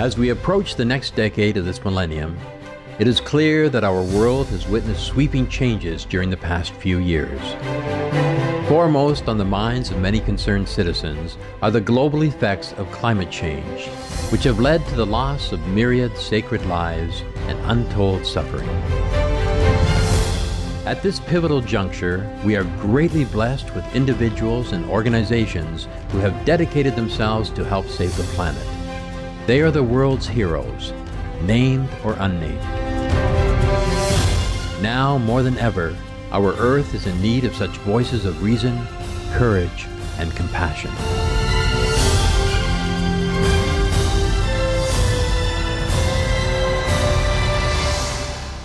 As we approach the next decade of this millennium, it is clear that our world has witnessed sweeping changes during the past few years. Foremost on the minds of many concerned citizens are the global effects of climate change, which have led to the loss of myriad sacred lives and untold suffering. At this pivotal juncture, we are greatly blessed with individuals and organizations who have dedicated themselves to help save the planet. They are the world's heroes, named or unnamed. Now, more than ever, our Earth is in need of such voices of reason, courage, and compassion.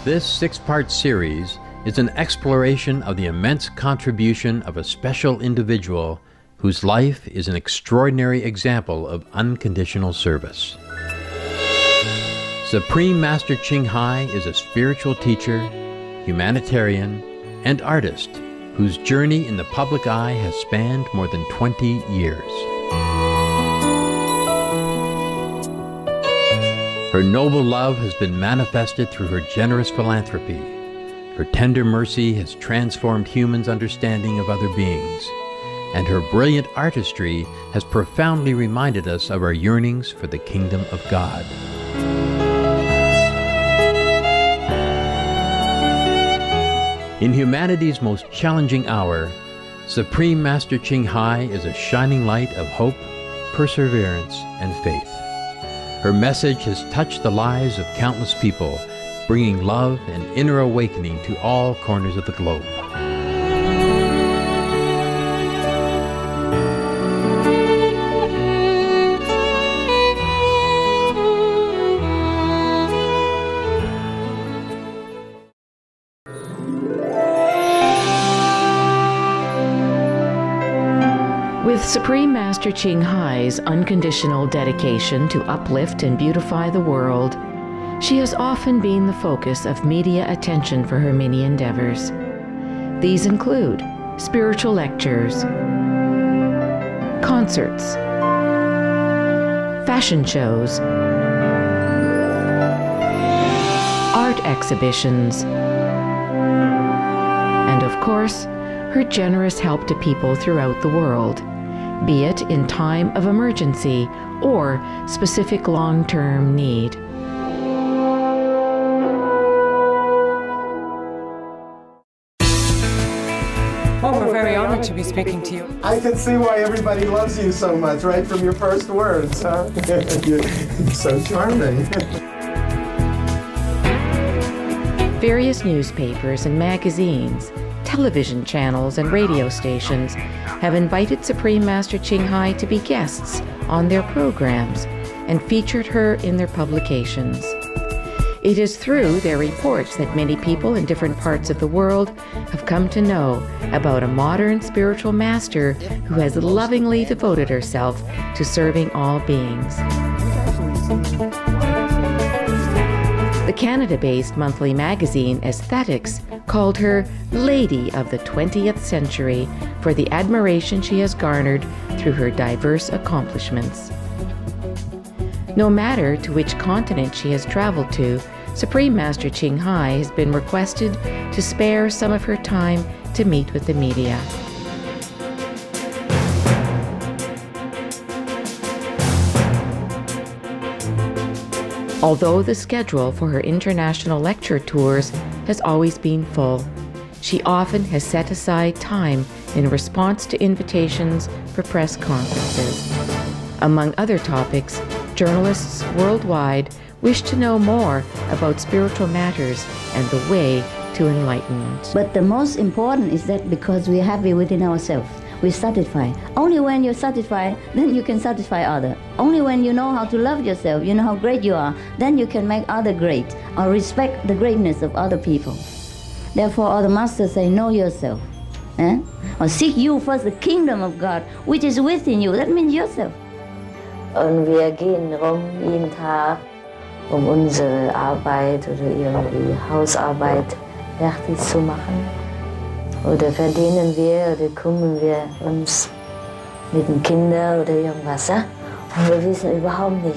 This six-part series is an exploration of the immense contribution of a special individual whose life is an extraordinary example of unconditional service. Supreme Master Ching Hai is a spiritual teacher, humanitarian, and artist whose journey in the public eye has spanned more than 20 years. Her noble love has been manifested through her generous philanthropy. Her tender mercy has transformed humans' understanding of other beings, and her brilliant artistry has profoundly reminded us of our yearnings for the kingdom of God. In humanity's most challenging hour, Supreme Master Ching Hai is a shining light of hope, perseverance, and faith. Her message has touched the lives of countless people, bringing love and inner awakening to all corners of the globe. With Supreme Master Ching Hai's unconditional dedication to uplift and beautify the world, she has often been the focus of media attention for her many endeavors. These include spiritual lectures, concerts, fashion shows, art exhibitions, and of course, her generous help to people throughout the world, be it in time of emergency or specific long-term need. Well, we're very honored to be speaking to you. I can see why everybody loves you so much, right from your first words, huh? You're so charming. Various newspapers and magazines, television channels and radio stations have invited Supreme Master Ching Hai to be guests on their programs and featured her in their publications. It is through their reports that many people in different parts of the world have come to know about a modern spiritual master who has lovingly devoted herself to serving all beings. The Canada-based monthly magazine Aesthetics called her Lady of the 20th Century for the admiration she has garnered through her diverse accomplishments. No matter to which continent she has traveled to, Supreme Master Ching Hai has been requested to spare some of her time to meet with the media. Although the schedule for her international lecture tours has always been full, she often has set aside time in response to invitations for press conferences. Among other topics, journalists worldwide wish to know more about spiritual matters and the way to enlightenment. But the most important is that because we're happy within ourselves, we're satisfied. Only when you're satisfied, then you can satisfy others. Only when you know how to love yourself, you know how great you are, then you can make others great or respect the greatness of other people. Therefore, all the masters say, know yourself. Or seek you first the kingdom of God, which is within you. That means yourself. Und wir gehen rum jeden Tag, unsere Arbeit oder irgendwie Hausarbeit fertig zu machen. Oder verdienen wir oder kümmern wir uns mit den Kindern oder irgendwas. Und wir wissen überhaupt nicht,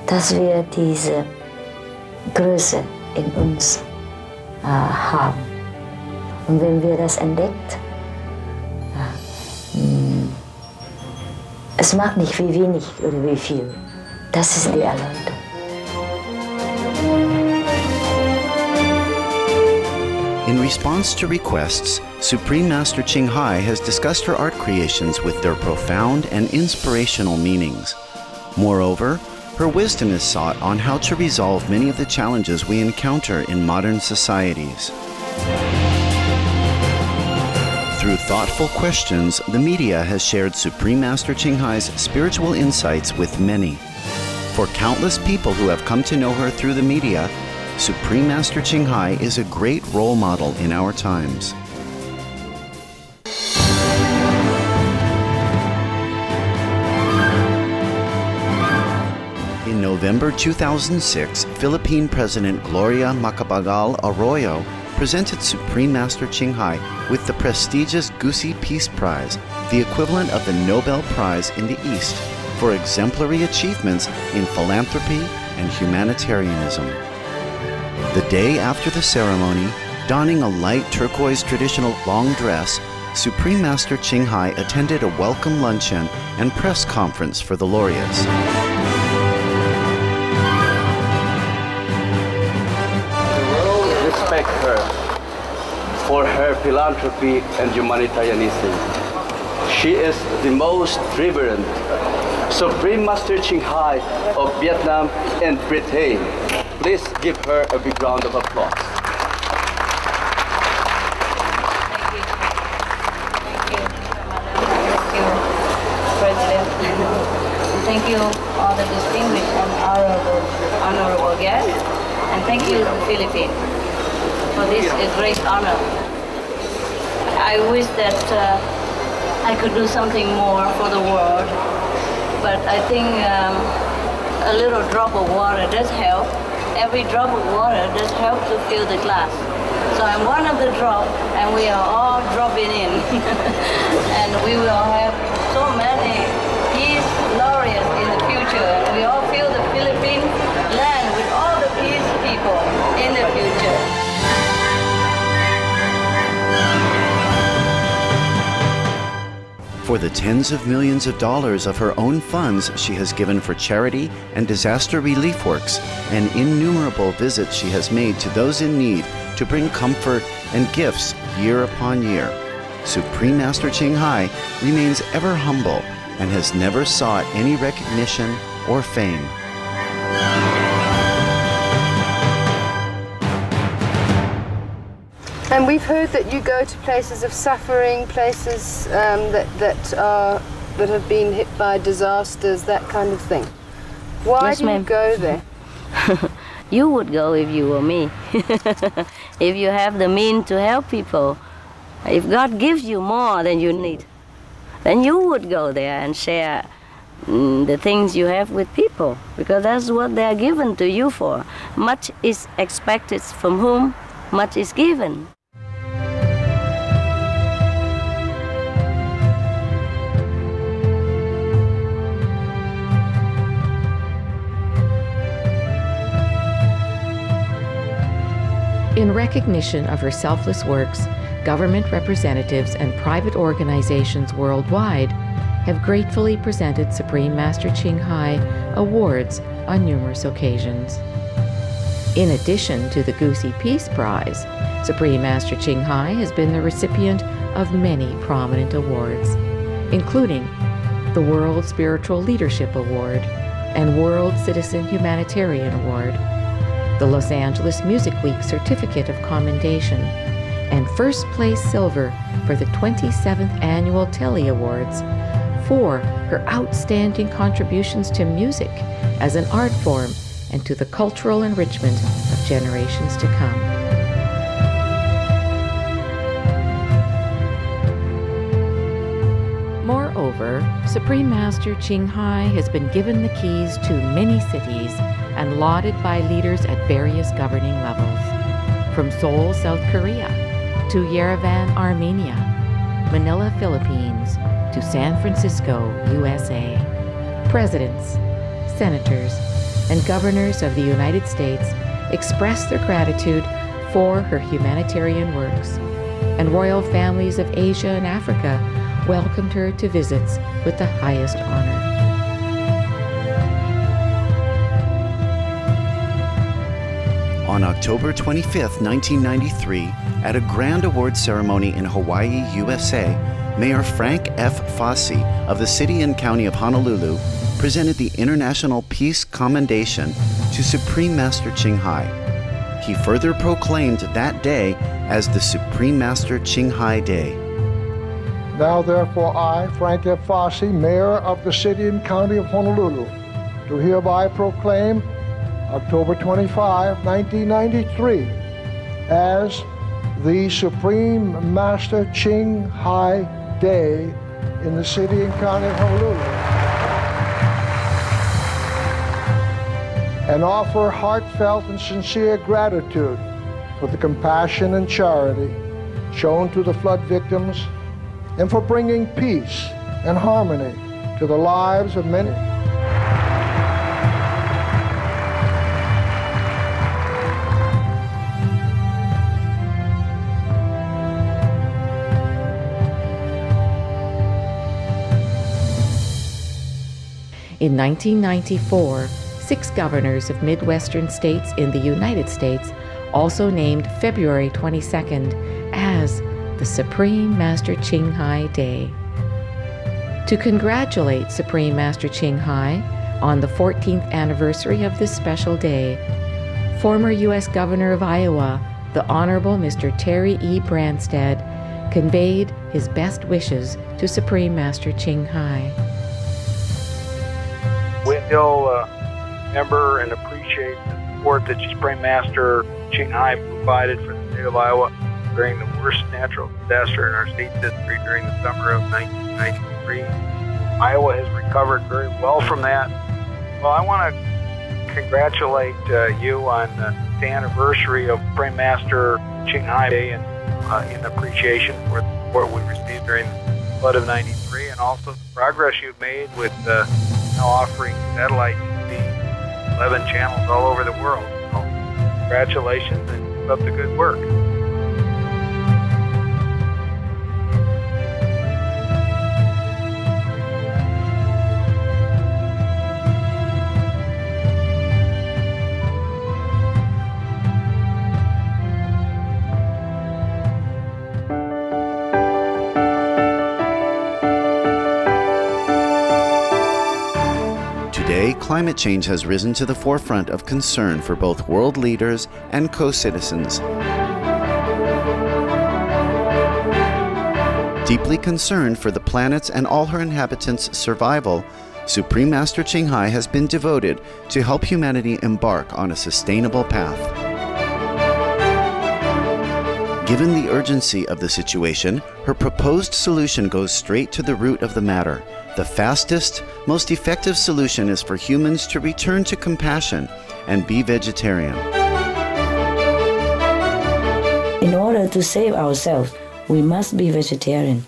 dass wir diese Größe in uns haben. Und wenn wir das entdeckt, es macht nicht wie wenig oder wie viel, das ist die Erleuchtung. In response to requests, Supreme Master Ching Hai has discussed her art creations with their profound and inspirational meanings. Moreover, her wisdom is sought on how to resolve many of the challenges we encounter in modern societies. Through thoughtful questions, the media has shared Supreme Master Ching Hai's spiritual insights with many. For countless people who have come to know her through the media, Supreme Master Ching Hai is a great role model in our times. In November 2006, Philippine President Gloria Macapagal Arroyo presented Supreme Master Ching Hai with the prestigious Gusi Peace Prize, the equivalent of the Nobel Prize in the East, for exemplary achievements in philanthropy and humanitarianism. The day after the ceremony, donning a light turquoise traditional long dress, Supreme Master Ching Hai attended a welcome luncheon and press conference for the laureates. Respect her for her philanthropy and humanitarianism. She is the most reverend Supreme Master Ching Hai of Vietnam and Britain. Please give her a big round of applause. Thank you, President. Thank you, all the distinguished and honorable guests, and thank you, Philippines, for this great honor. I wish that I could do something more for the world, but I think a little drop of water does help. Every drop of water does help to fill the glass. So I'm one of the drop, and we are all dropping in. And we will have so many peace laureates in the future. And we all fill the Philippine land with all the peace people in the future. For the tens of millions of dollars of her own funds she has given for charity and disaster relief works, and innumerable visits she has made to those in need to bring comfort and gifts year upon year, Supreme Master Ching Hai remains ever humble and has never sought any recognition or fame. And we've heard that you go to places of suffering, places that have been hit by disasters, that kind of thing. Why do you go there? You would go if you were me. If you have the means to help people, if God gives you more than you need, then you would go there and share the things you have with people, because that's what they are given to you for. Much is expected from whom much is given. In recognition of her selfless works, government representatives and private organizations worldwide have gratefully presented Supreme Master Ching Hai awards on numerous occasions. In addition to the Gusi Peace Prize, Supreme Master Ching Hai has been the recipient of many prominent awards, including the World Spiritual Leadership Award and World Citizen Humanitarian Award, the Los Angeles Music Week Certificate of Commendation, and first place silver for the 27th Annual Telly Awards for her outstanding contributions to music as an art form and to the cultural enrichment of generations to come. Moreover, Supreme Master Ching Hai has been given the keys to many cities and lauded by leaders at various governing levels, from Seoul, South Korea, to Yerevan, Armenia, Manila, Philippines, to San Francisco, USA. Presidents, senators, and governors of the United States expressed their gratitude for her humanitarian works, and royal families of Asia and Africa welcomed her to visits with the highest honor. On October 25, 1993, at a grand award ceremony in Hawaii, USA, Mayor Frank F. Fossey of the City and County of Honolulu presented the International Peace Commendation to Supreme Master Ching Hai. He further proclaimed that day as the Supreme Master Ching Hai Day. Now therefore I, Frank F. Fossey, Mayor of the City and County of Honolulu, do hereby proclaim October 25, 1993, as the Supreme Master Ching Hai Day in the City and County of Honolulu, and offer heartfelt and sincere gratitude for the compassion and charity shown to the flood victims and for bringing peace and harmony to the lives of many. In 1994, 6 governors of Midwestern states in the United States also named February 22nd as the Supreme Master Ching Hai Day. To congratulate Supreme Master Ching Hai on the 14th anniversary of this special day, former U.S. Governor of Iowa, the Honorable Mr. Terry E. Branstad, conveyed his best wishes to Supreme Master Ching Hai. We still remember and appreciate the support that Supreme Master Ching Hai provided for the state of Iowa during the worst natural disaster in our state's history during the summer of 1993. Iowa has recovered very well from that. Well, I want to congratulate you on the anniversary of Supreme Master Ching Hai Day and in appreciation for the support we received during the flood of 93, and also the progress you've made with now offering satellite TV, 11 channels all over the world. So, congratulations and keep up the good work. Today, climate change has risen to the forefront of concern for both world leaders and co-citizens. Deeply concerned for the planet's and all her inhabitants' survival, Supreme Master Ching Hai has been devoted to help humanity embark on a sustainable path. Given the urgency of the situation, her proposed solution goes straight to the root of the matter. The fastest, most effective solution is for humans to return to compassion and be vegetarian. In order to save ourselves, we must be vegetarian.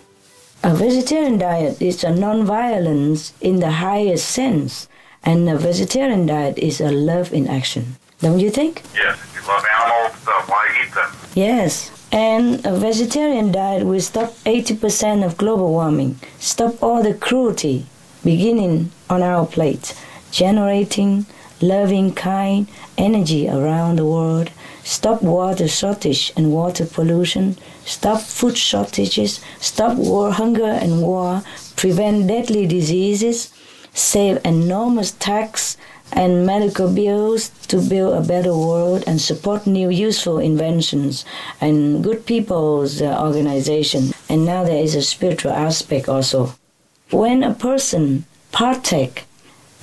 A vegetarian diet is a non-violence in the highest sense, and a vegetarian diet is a love in action. Don't you think? Yes, if you love animals, why eat them? Yes. And a vegetarian diet will stop 80% of global warming, stop all the cruelty beginning on our plate, generating loving, kind energy around the world, stop water shortage and water pollution, stop food shortages, stop hunger and war, prevent deadly diseases, save enormous tax and medical bills to build a better world, and support new useful inventions and good people's organization. And now there is a spiritual aspect also. When a person partake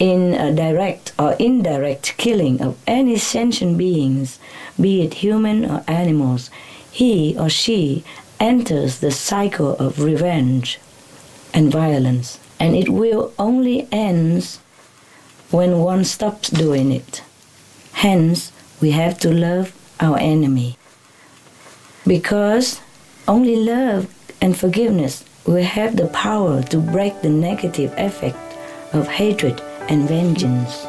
in a direct or indirect killing of any sentient beings, be it human or animals, he or she enters the cycle of revenge and violence. And it will only end when one stops doing it. Hence, we have to love our enemy. Because only love and forgiveness will have the power to break the negative effect of hatred and vengeance.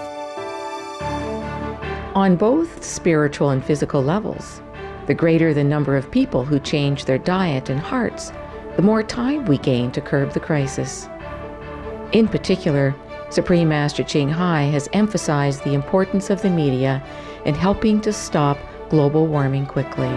On both spiritual and physical levels, the greater the number of people who change their diet and hearts, the more time we gain to curb the crisis. In particular, Supreme Master Ching Hai has emphasized the importance of the media in helping to stop global warming quickly.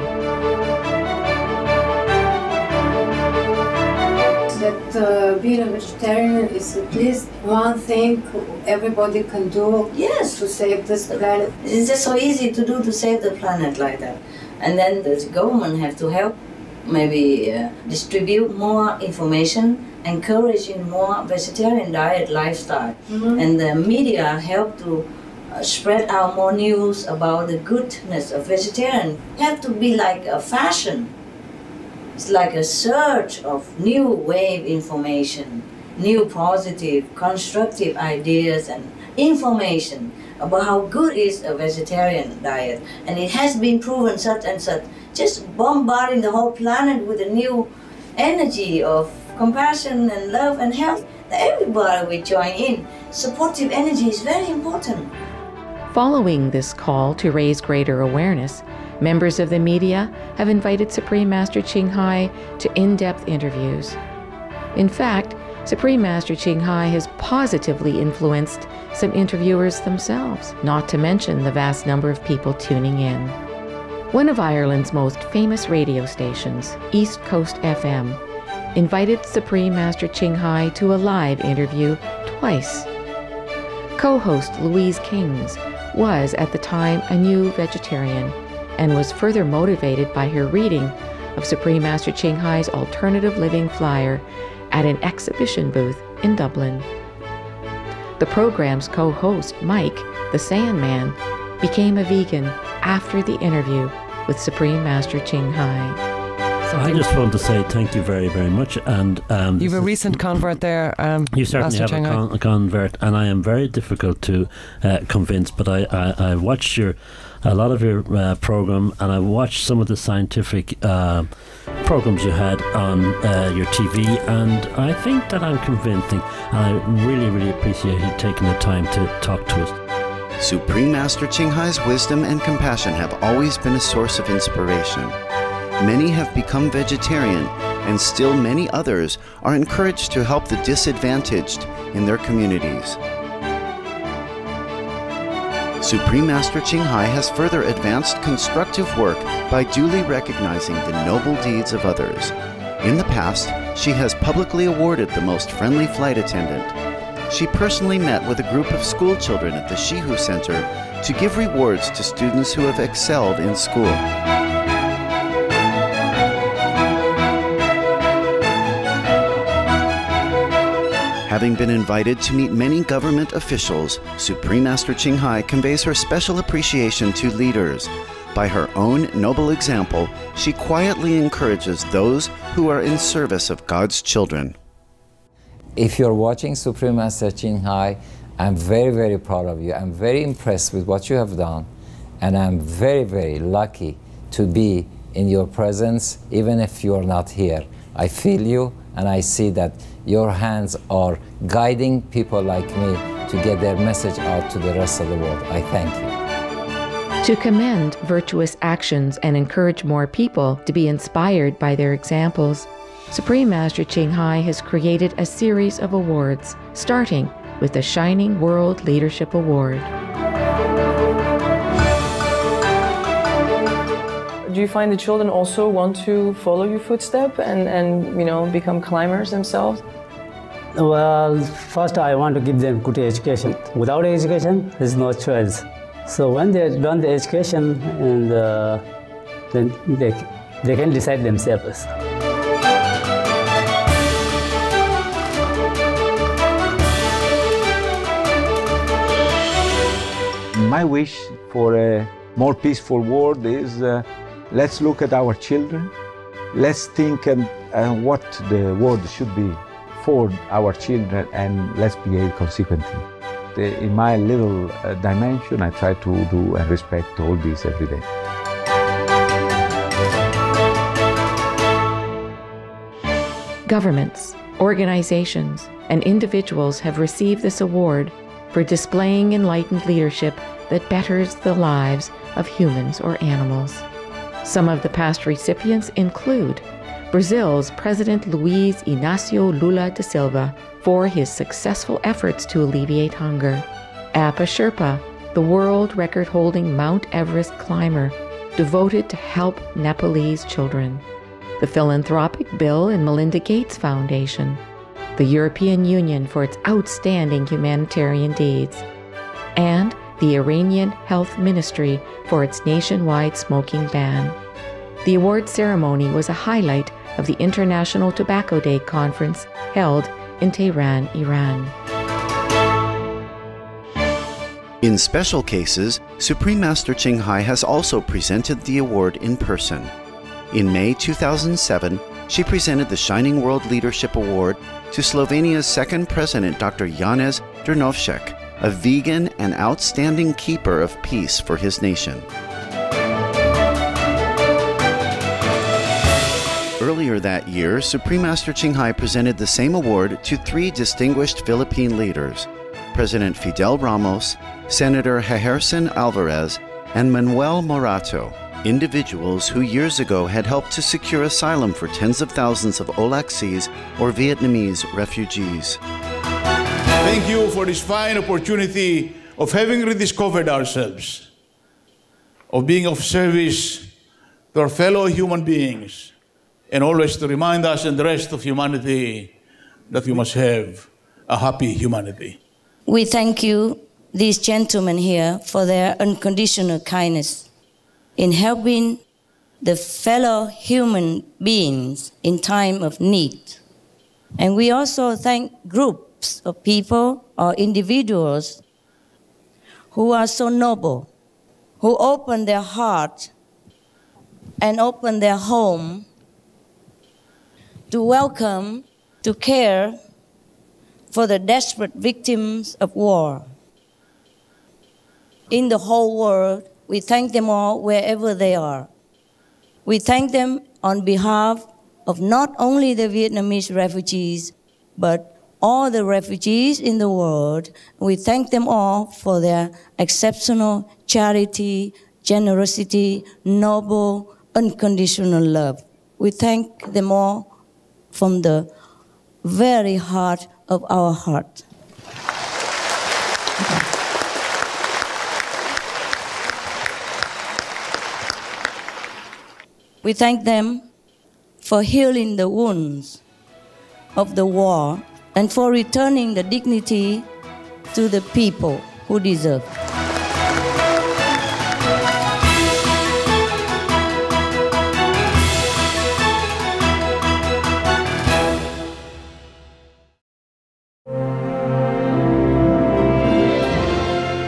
That being a vegetarian is at least one thing everybody can do, yes, to save this planet. It's just so easy to do to save the planet like that. And then the government have to help, maybe distribute more information, encouraging more vegetarian diet lifestyle. And the media help to spread out more news about the goodness of vegetarian. It have to be like a fashion. It's like a search of new wave information, new positive, constructive ideas and information about how good is a vegetarian diet. And it has been proven such and such, just bombarding the whole planet with a new energy of compassion and love and health. Everybody will join in. Supportive energy is very important. Following this call to raise greater awareness, members of the media have invited Supreme Master Ching Hai to in-depth interviews. In fact, Supreme Master Ching Hai has positively influenced some interviewers themselves, not to mention the vast number of people tuning in. One of Ireland's most famous radio stations, East Coast FM, invited Supreme Master Ching Hai to a live interview twice. Co-host Louise Kings was at the time a new vegetarian and was further motivated by her reading of Supreme Master Ching Hai's alternative living flyer at an exhibition booth in Dublin. The program's co-host, Mike, the Sandman, became a vegan after the interview with Supreme Master Ching Hai. So I just want to say thank you very, very much. And you have a recent convert there. You certainly Master have a convert, and I am very difficult to convince. But I watched a lot of your program, and I watched some of the scientific programs you had on your TV, and I think that I'm convincing. And I really, really appreciate you taking the time to talk to us. Supreme Master Ching Hai's wisdom and compassion have always been a source of inspiration. Many have become vegetarian, and still many others are encouraged to help the disadvantaged in their communities. Supreme Master Ching Hai has further advanced constructive work by duly recognizing the noble deeds of others. In the past, she has publicly awarded the most friendly flight attendant. She personally met with a group of school children at the Shihu Center to give rewards to students who have excelled in school. Having been invited to meet many government officials, Supreme Master Ching Hai conveys her special appreciation to leaders. By her own noble example, she quietly encourages those who are in service of God's children. If you're watching Supreme Master Ching Hai, I'm very, very proud of you. I'm very impressed with what you have done, and I'm very, very lucky to be in your presence, even if you're not here. I feel you, and I see that your hands are guiding people like me to get their message out to the rest of the world. I thank you. To commend virtuous actions and encourage more people to be inspired by their examples, Supreme Master Ching Hai has created a series of awards, starting with the Shining World Leadership Award. Do you find the children also want to follow your footsteps and you know, become climbers themselves? Well, first I want to give them good education. Without education, there's no choice. So when they've done the education, and then they can decide themselves. My wish for a more peaceful world is let's look at our children. Let's think what the world should be for our children, and let's behave consequently. In my little dimension, I try to do and respect all this every day. Governments, organizations, and individuals have received this award for displaying enlightened leadership that betters the lives of humans or animals. Some of the past recipients include Brazil's President Luiz Inácio Lula da Silva for his successful efforts to alleviate hunger, Apa Sherpa, the world record-holding Mount Everest climber devoted to help Nepalese children, the philanthropic Bill and Melinda Gates Foundation, the European Union for its outstanding humanitarian deeds, and the Iranian Health Ministry for its nationwide smoking ban. The award ceremony was a highlight of the International Tobacco Day conference held in Tehran, Iran. In special cases, Supreme Master Ching Hai has also presented the award in person. In May 2007, she presented the Shining World Leadership Award to Slovenia's second president, Dr. Janez Drnovšek, a vegan and outstanding keeper of peace for his nation. Earlier that year, Supreme Master Ching Hai presented the same award to 3 distinguished Philippine leaders, President Fidel Ramos, Senator Herson Alvarez, and Manuel Morato, individuals who years ago had helped to secure asylum for tens of thousands of Olaxese or Vietnamese refugees. Thank you for this fine opportunity of having rediscovered ourselves, of being of service to our fellow human beings, and always to remind us and the rest of humanity that we must have a happy humanity. We thank you, these gentlemen here, for their unconditional kindness in helping the fellow human beings in time of need. And we also thank groups of people or individuals who are so noble, who open their heart and open their home to welcome, to care for the desperate victims of war. In the whole world, we thank them all wherever they are. We thank them on behalf of not only the Vietnamese refugees, but all the refugees in the world. We thank them all for their exceptional charity, generosity, noble, unconditional love. We thank them all from the very heart of our heart. We thank them for healing the wounds of the war and for returning the dignity to the people who deserve.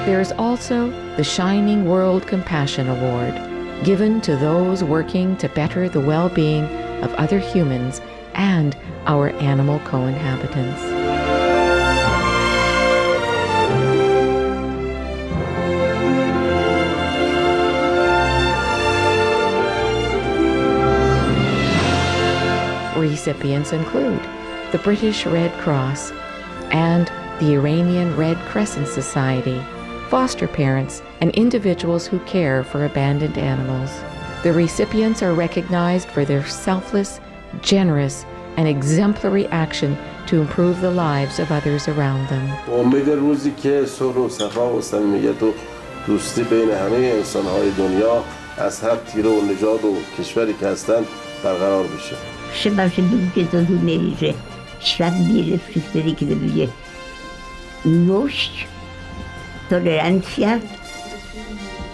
There is also the Shining World Compassion Award, given to those working to better the well-being of other humans and our animal co-inhabitants. Recipients include the British Red Cross and the Iranian Red Crescent Society, foster parents, and individuals who care for abandoned animals. The recipients are recognized for their selfless, generous, and exemplary action to improve the lives of others around them. امید روزی که صلح و صفا و صمیمیت و دوستی بین همه انسان‌های دنیا از هر تیره و نژاد و کشوری که هستند برقرار بشه. Tolerancia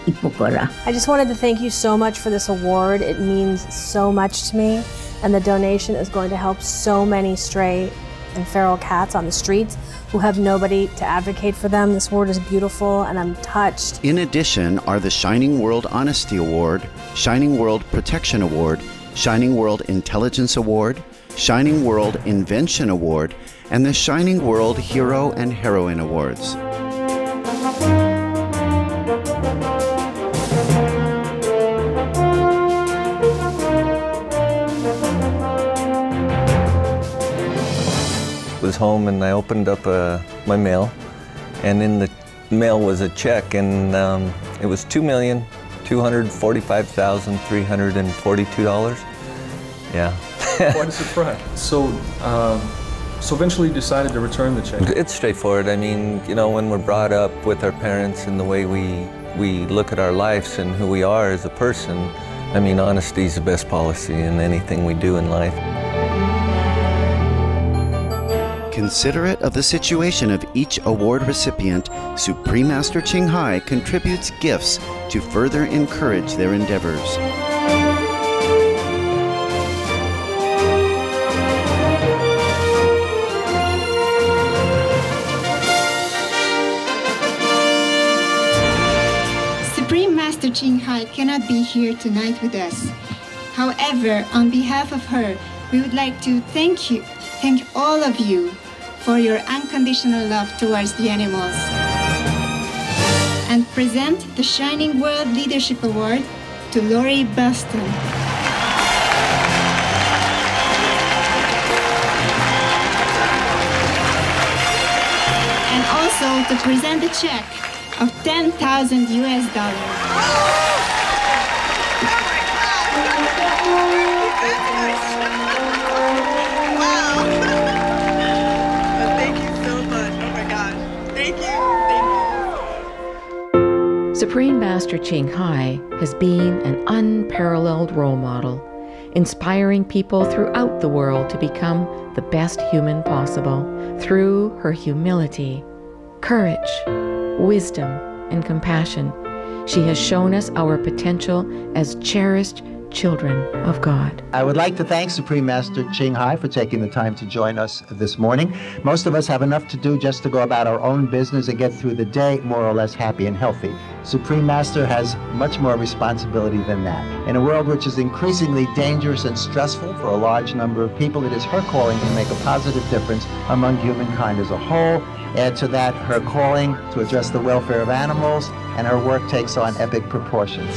y pokora. I just wanted to thank you so much for this award. It means so much to me, and the donation is going to help so many stray and feral cats on the streets who have nobody to advocate for them. This award is beautiful, and I'm touched. In addition are the Shining World Honesty Award, Shining World Protection Award, Shining World Intelligence Award, Shining World Invention Award, and the Shining World Hero and Heroine Awards. Was home and I opened up my mail, and in the mail was a check, and it was $2,245,342. Yeah. Quite a surprise. So eventually you decided to return the check? It's straightforward. I mean, you know, when we're brought up with our parents and the way we look at our lives and who we are as a person, I mean, honesty is the best policy in anything we do in life. Considerate of the situation of each award recipient, Supreme Master Ching Hai contributes gifts to further encourage their endeavors. Supreme Master Ching Hai cannot be here tonight with us. However, on behalf of her, we would like to thank all of you for your unconditional love towards the animals, and present the Shining World Leadership Award to Lori Buston. And also to present a check of $10,000 US. Supreme Master Ching Hai has been an unparalleled role model, inspiring people throughout the world to become the best human possible through her humility, courage, wisdom, and compassion. She has shown us our potential as cherished children of God. I would like to thank Supreme Master Ching Hai for taking the time to join us this morning. Most of us have enough to do just to go about our own business and get through the day more or less happy and healthy. Supreme Master has much more responsibility than that. In a world which is increasingly dangerous and stressful for a large number of people, it is her calling to make a positive difference among humankind as a whole. Add to that her calling to address the welfare of animals, and her work takes on epic proportions.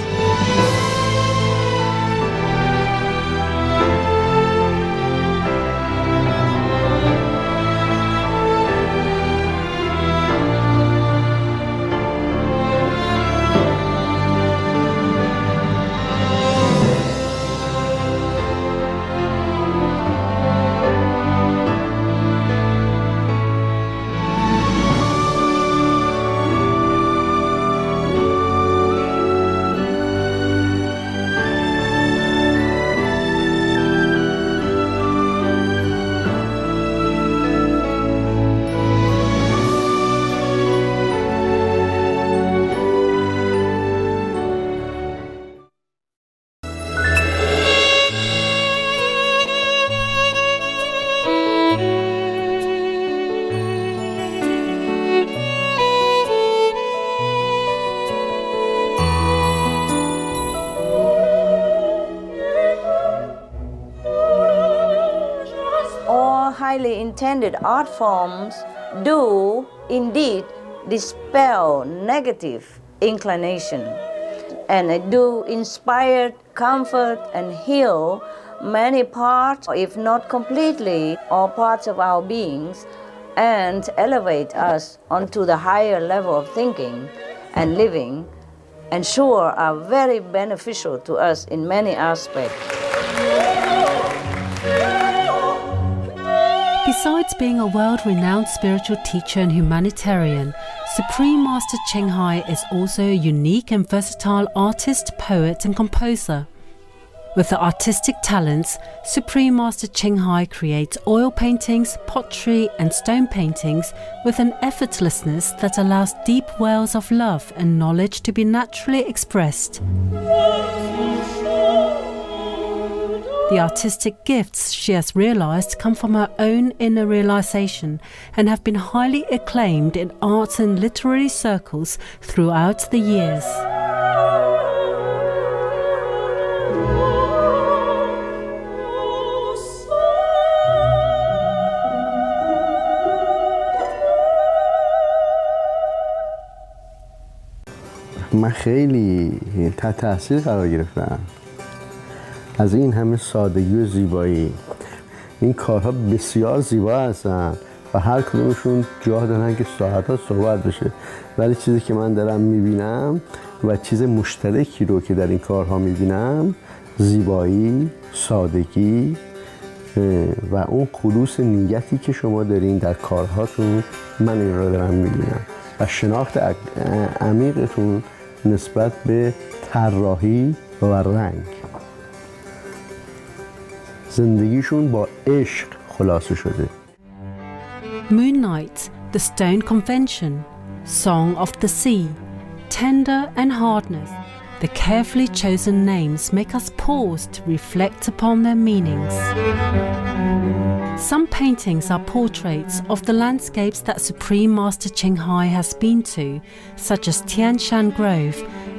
Highly intended art forms do indeed dispel negative inclination, and they do inspire, comfort, and heal many parts, if not completely, all parts of our beings, and elevate us onto the higher level of thinking and living, and sure are very beneficial to us in many aspects. Besides being a world-renowned spiritual teacher and humanitarian, Supreme Master Ching Hai is also a unique and versatile artist, poet and composer. With the artistic talents, Supreme Master Ching Hai creates oil paintings, pottery and stone paintings with an effortlessness that allows deep wells of love and knowledge to be naturally expressed. The artistic gifts she has realized come from her own inner realization and have been highly acclaimed in arts and literary circles throughout the years. من خیلی تحت تاثیر قرار گرفتم از این همه سادگی و زیبایی. این کارها بسیار زیبا هستن و هر کدومشون جا دارن که ساعت‌ها صحبت بشه، ولی چیزی که من دارم میبینم و چیز مشترکی رو که در این کارها میبینم زیبایی، سادگی و اون خلوص نیتی که شما دارین در کارهاتون، من این رو دارم میبینم و شناخت عمیقتون نسبت به طراحی و رنگ. زندگیشون با عشق خلاصه شده. Moon Night, The Stone Convention, Song of the Sea, Tender and Hardness. The carefully chosen names make us pause to reflect upon their meanings. Some paintings are portraits of the landscapes that Supreme Master Ching Hai has been to, such as Tian Shan Grove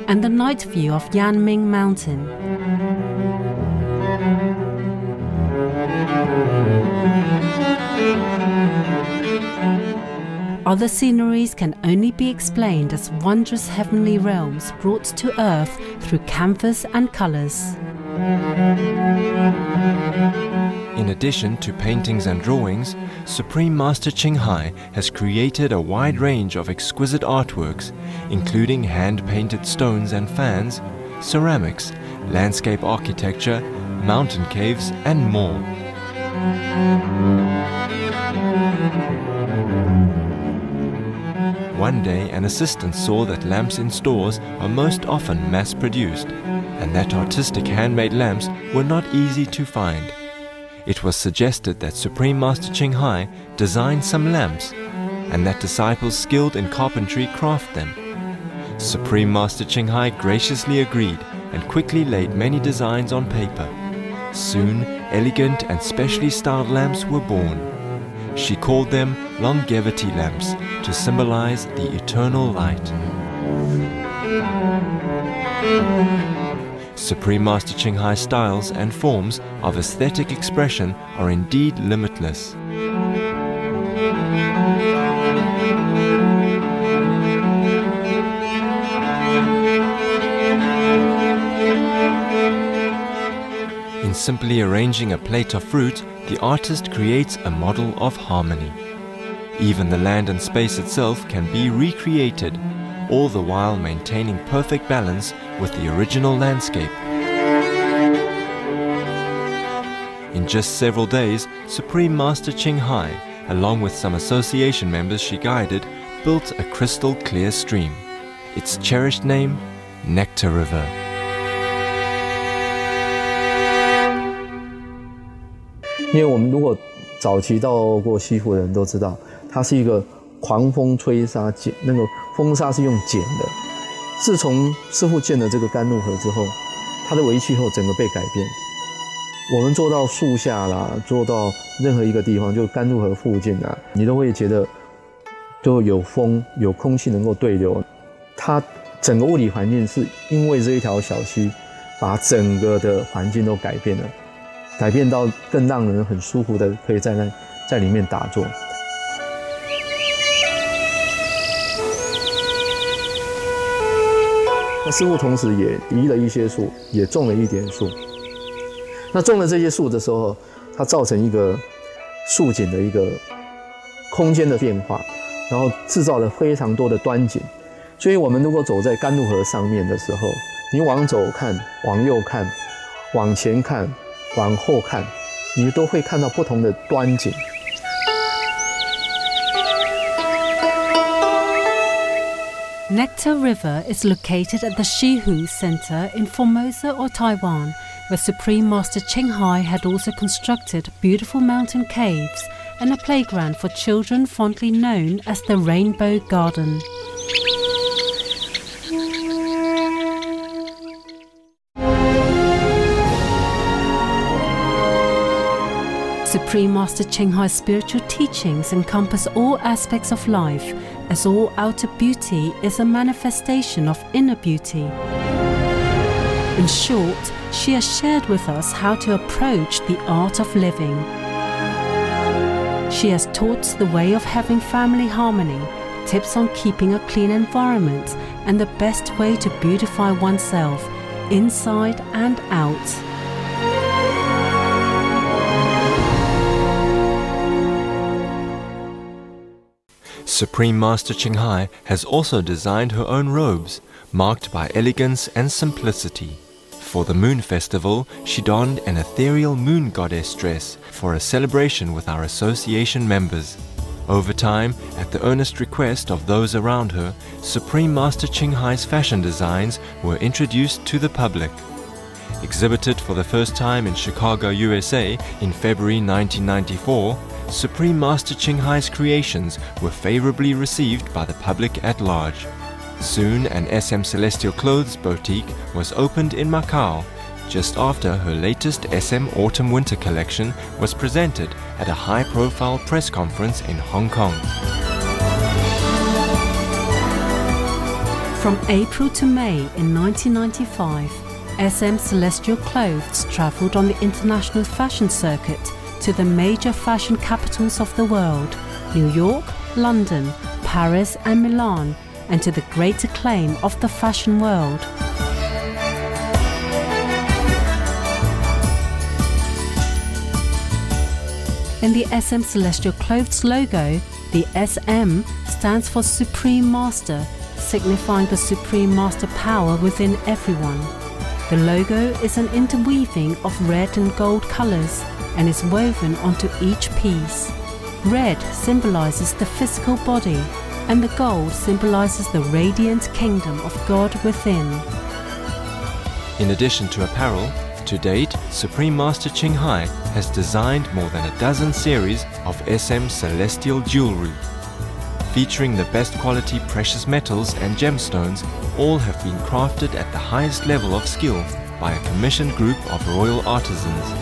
and the night view of Yanming Mountain. Other sceneries can only be explained as wondrous heavenly realms brought to earth through canvas and colors. In addition to paintings and drawings, Supreme Master Ching Hai has created a wide range of exquisite artworks, including hand-painted stones and fans, ceramics, landscape architecture, mountain caves, and more. One day, an assistant saw that lamps in stores are most often mass-produced, and that artistic handmade lamps were not easy to find. It was suggested that Supreme Master Ching Hai design some lamps, and that disciples skilled in carpentry craft them. Supreme Master Ching Hai graciously agreed and quickly laid many designs on paper. Soon, elegant and specially styled lamps were born. She called them longevity lamps to symbolize the eternal light. Supreme Master Ching Hai's styles and forms of aesthetic expression are indeed limitless. In simply arranging a plate of fruit, the artist creates a model of harmony. Even the land and space itself can be recreated, all the while maintaining perfect balance with the original landscape. In just several days, Supreme Master Ching Hai, along with some association members she guided, built a crystal clear stream. Its cherished name, Nectar River. 因为我们如果早期到过西湖的人都知道，它是一个狂风吹沙剪，那个风沙是用剪的。自从师父建了这个甘露河之后，它的微气候整个被改变。我们坐到树下啦，坐到任何一个地方，就甘露河附近啊，你都会觉得就有风、有空气能够对流。它整个物理环境是因为这一条小溪，把整个的环境都改变了。改变到更让人很舒服的，可以在里面打坐。那师父同时也移了一些树，也种了一点树。那种了这些树的时候，它造成一个树景的一个空间的变化，然后制造了非常多的端景。所以我们如果走在甘露河上面的时候，你往左看，往右看，往前看，往后看，你都会看到不同的端景。Nectar River is located at the Shihu Center in Formosa or Taiwan, where Supreme Master Ching Hai had also constructed beautiful mountain caves and a playground for children fondly known as the Rainbow Garden. Supreme Master Ching Hai's spiritual teachings encompass all aspects of life, as all outer beauty is a manifestation of inner beauty. In short, she has shared with us how to approach the art of living. She has taught the way of having family harmony, tips on keeping a clean environment, and the best way to beautify oneself, inside and out. Supreme Master Qinghai has also designed her own robes, marked by elegance and simplicity. For the Moon Festival, she donned an ethereal moon goddess dress for a celebration with our association members. Over time, at the earnest request of those around her, Supreme Master Qinghai's fashion designs were introduced to the public. Exhibited for the first time in Chicago, USA in February 1994, Supreme Master Qinghai's creations were favorably received by the public at large. Soon an SM Celestial Clothes boutique was opened in Macau, just after her latest SM Autumn-Winter collection was presented at a high-profile press conference in Hong Kong. From April to May in 1995, SM Celestial Clothes travelled on the international fashion circuit to the major fashion capitals of the world, New York, London, Paris and Milan, and to the great acclaim of the fashion world. In the SM Celestial Clothes logo, the SM stands for Supreme Master, signifying the Supreme Master power within everyone. The logo is an interweaving of red and gold colours and is woven onto each piece. Red symbolises the physical body, and the gold symbolises the radiant kingdom of God within. In addition to apparel, to date, Supreme Master Qinghai has designed more than a dozen series of SM Celestial jewelry. Featuring the best quality precious metals and gemstones, all have been crafted at the highest level of skill by a commissioned group of royal artisans.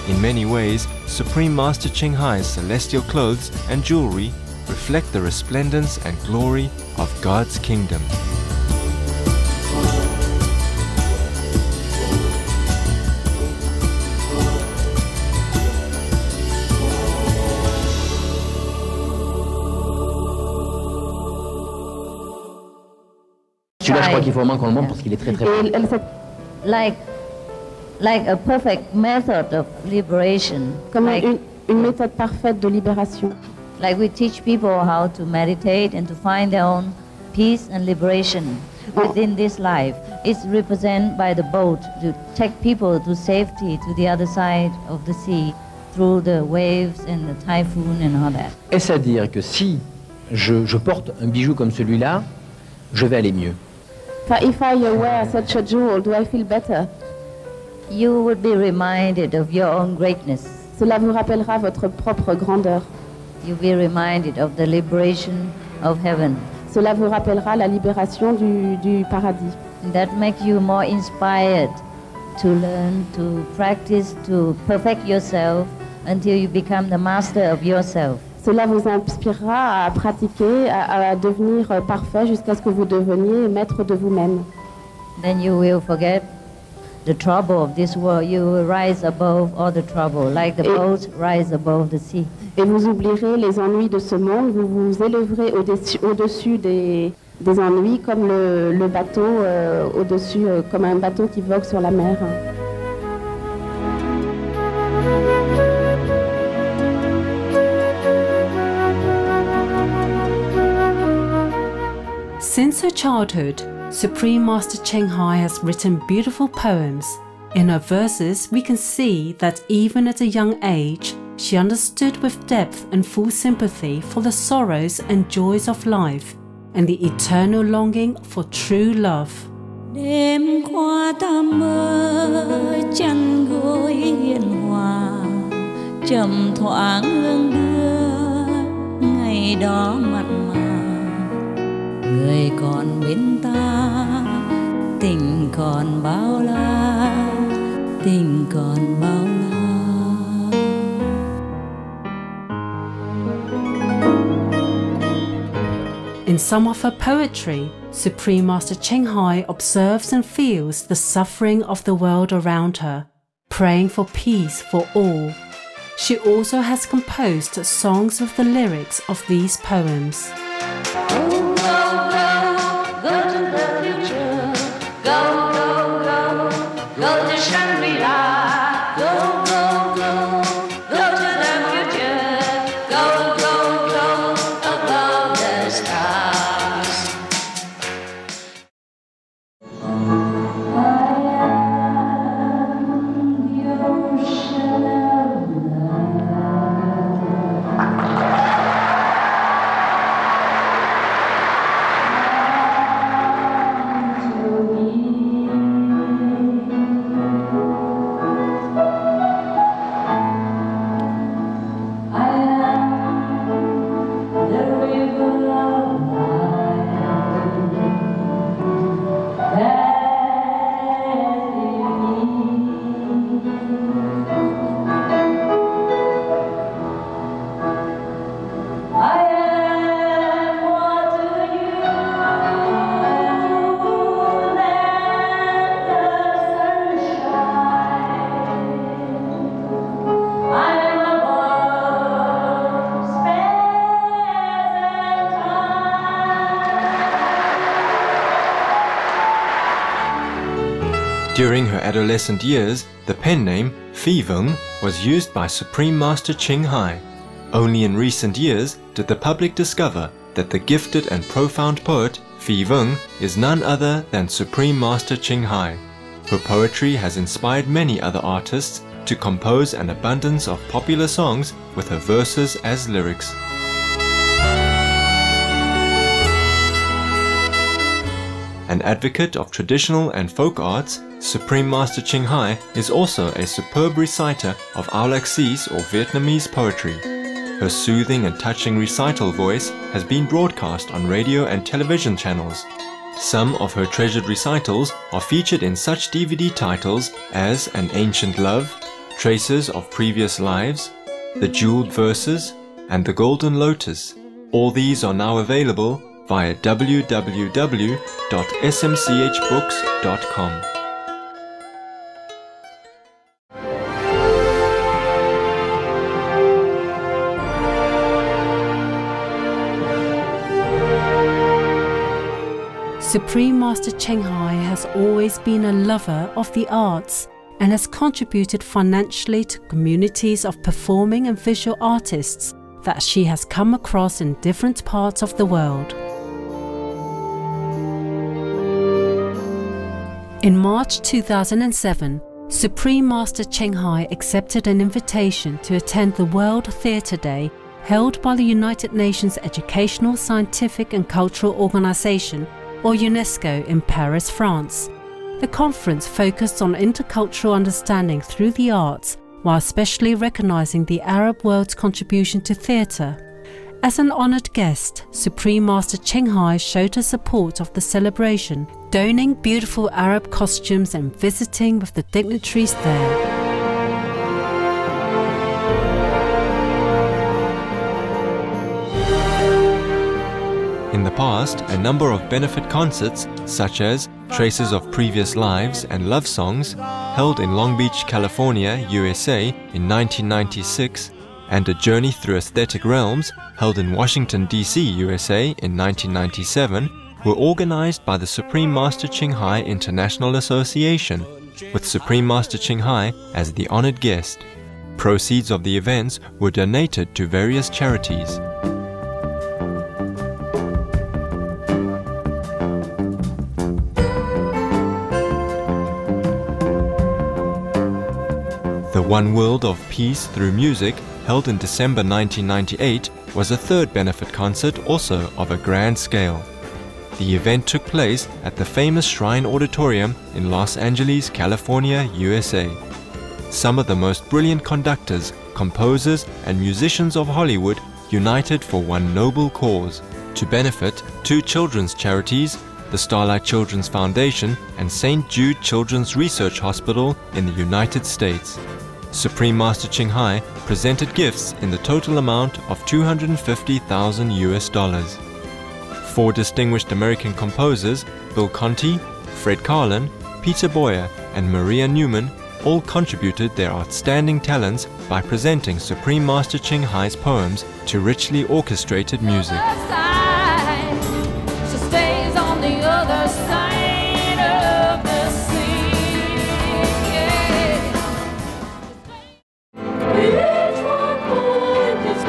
In many ways, Supreme Master Qinghai's celestial clothes and jewelry reflect the resplendence and glory of God's kingdom. Celui-là, je crois qu'il faut au moins qu'on le montre parce qu'il est très très Like a perfect method of liberation. Comme une méthode parfaite de libération. Like we teach people how to meditate and to find their own peace and liberation within this life. It's represented by the boat to take people to safety to the other side of the sea through the waves and the typhoon and all that. Est-ce à dire que si je porte un bijou comme celui-là, je vais aller mieux? If I wear such a jewel, do I feel better? You would be reminded of your own greatness. Cela vous rappellera votre propre grandeur. You'll be reminded of the liberation of heaven. Cela vous rappellera la libération du paradis. That makes you more inspired to learn, to practice, to perfect yourself until you become the master of yourself. Cela vous inspirera à pratiquer, à devenir parfait jusqu'à ce que vous deveniez maître de vous-même. Then you will forget the trouble of this world. You will rise above all the trouble, like the boats rise above the sea. Et vous oublierez les ennuis de ce monde, vous vous élèverez au-dessus des ennuis comme le bateau au-dessus, comme un bateau qui vogue sur la mer. Since her childhood, Supreme Master Qinghai has written beautiful poems. In her verses, we can see that even at a young age, she understood with depth and full sympathy for the sorrows and joys of life and the eternal longing for true love. Đêm qua ta mơ chăn gối hiền hòa, trầm thoáng hương đưa ngày đó mặn mà. Người còn bên ta, tình còn bao la, tình còn bao la. In some of her poetry, Supreme Master Qinghai observes and feels the suffering of the world around her, praying for peace for all. She also has composed songs with the lyrics of these poems. During her adolescent years, the pen name Phi Vung was used by Supreme Master Ching Hai. Only in recent years did the public discover that the gifted and profound poet Phi Vung is none other than Supreme Master Ching Hai. Her poetry has inspired many other artists to compose an abundance of popular songs with her verses as lyrics. An advocate of traditional and folk arts, Supreme Master Ching Hai is also a superb reciter of Ao Lak Sis or Vietnamese poetry. Her soothing and touching recital voice has been broadcast on radio and television channels. Some of her treasured recitals are featured in such DVD titles as An Ancient Love, Traces of Previous Lives, The Jeweled Verses, and The Golden Lotus. All these are now available via www.smchbooks.com. Supreme Master Ching Hai has always been a lover of the arts and has contributed financially to communities of performing and visual artists that she has come across in different parts of the world. In March 2007, Supreme Master Ching Hai accepted an invitation to attend the World Theatre Day held by the United Nations Educational, Scientific and Cultural Organization, or UNESCO, in Paris, France. The conference focused on intercultural understanding through the arts, while especially recognizing the Arab world's contribution to theatre. As an honored guest, Supreme Master Ching Hai showed her support of the celebration, donning beautiful Arab costumes and visiting with the dignitaries there. In the past, a number of benefit concerts, such as Traces of Previous Lives and Love Songs, held in Long Beach, California, USA in 1996, and A Journey Through Aesthetic Realms, held in Washington, D.C., USA in 1997, were organized by the Supreme Master Ching Hai International Association, with Supreme Master Ching Hai as the honored guest. Proceeds of the events were donated to various charities. The One World of Peace Through Music, held in December 1998, was a third benefit concert, also of a grand scale. The event took place at the famous Shrine Auditorium in Los Angeles, California, USA. Some of the most brilliant conductors, composers, and musicians of Hollywood united for one noble cause, to benefit two children's charities, the Starlight Children's Foundation and St. Jude Children's Research Hospital in the United States. Supreme Master Ching Hai presented gifts in the total amount of $250,000 US. Four distinguished American composers, Bill Conti, Fred Karlin, Peter Boyer, and Maria Newman, all contributed their outstanding talents by presenting Supreme Master Ching Hai's poems to richly orchestrated music. She stays on the other side of the sea. Each one point is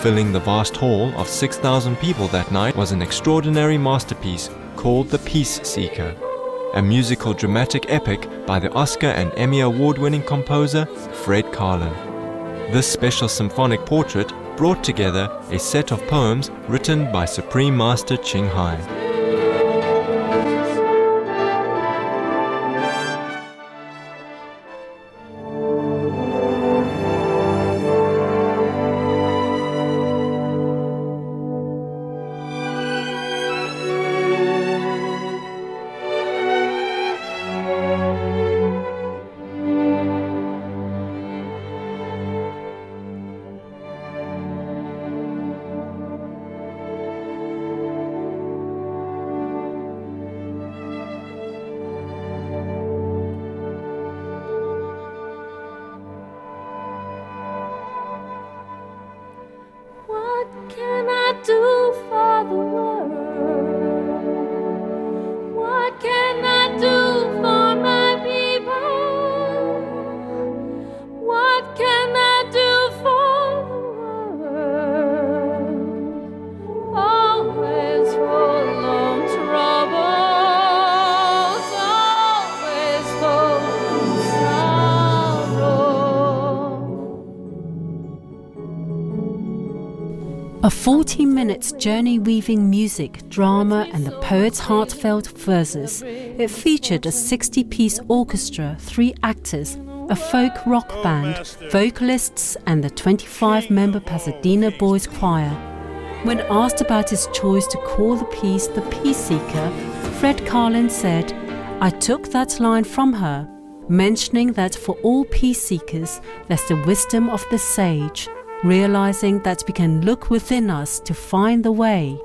Filling the vast hall of 6,000 people that night was an extraordinary masterpiece called The Peace Seeker, a musical dramatic epic by the Oscar and Emmy award-winning composer Fred Karlin. This special symphonic portrait brought together a set of poems written by Supreme Master Ching Hai. A 40-minute journey weaving music, drama and the poet's heartfelt verses, it featured a 60-piece orchestra, 3 actors, a folk rock band, vocalists and the 25-member Pasadena Boys Choir. When asked about his choice to call the piece The Peace Seeker, Fred Karlin said, "I took that line from her, mentioning that for all peace seekers there's the wisdom of the sage, realizing that we can look within us to find the way."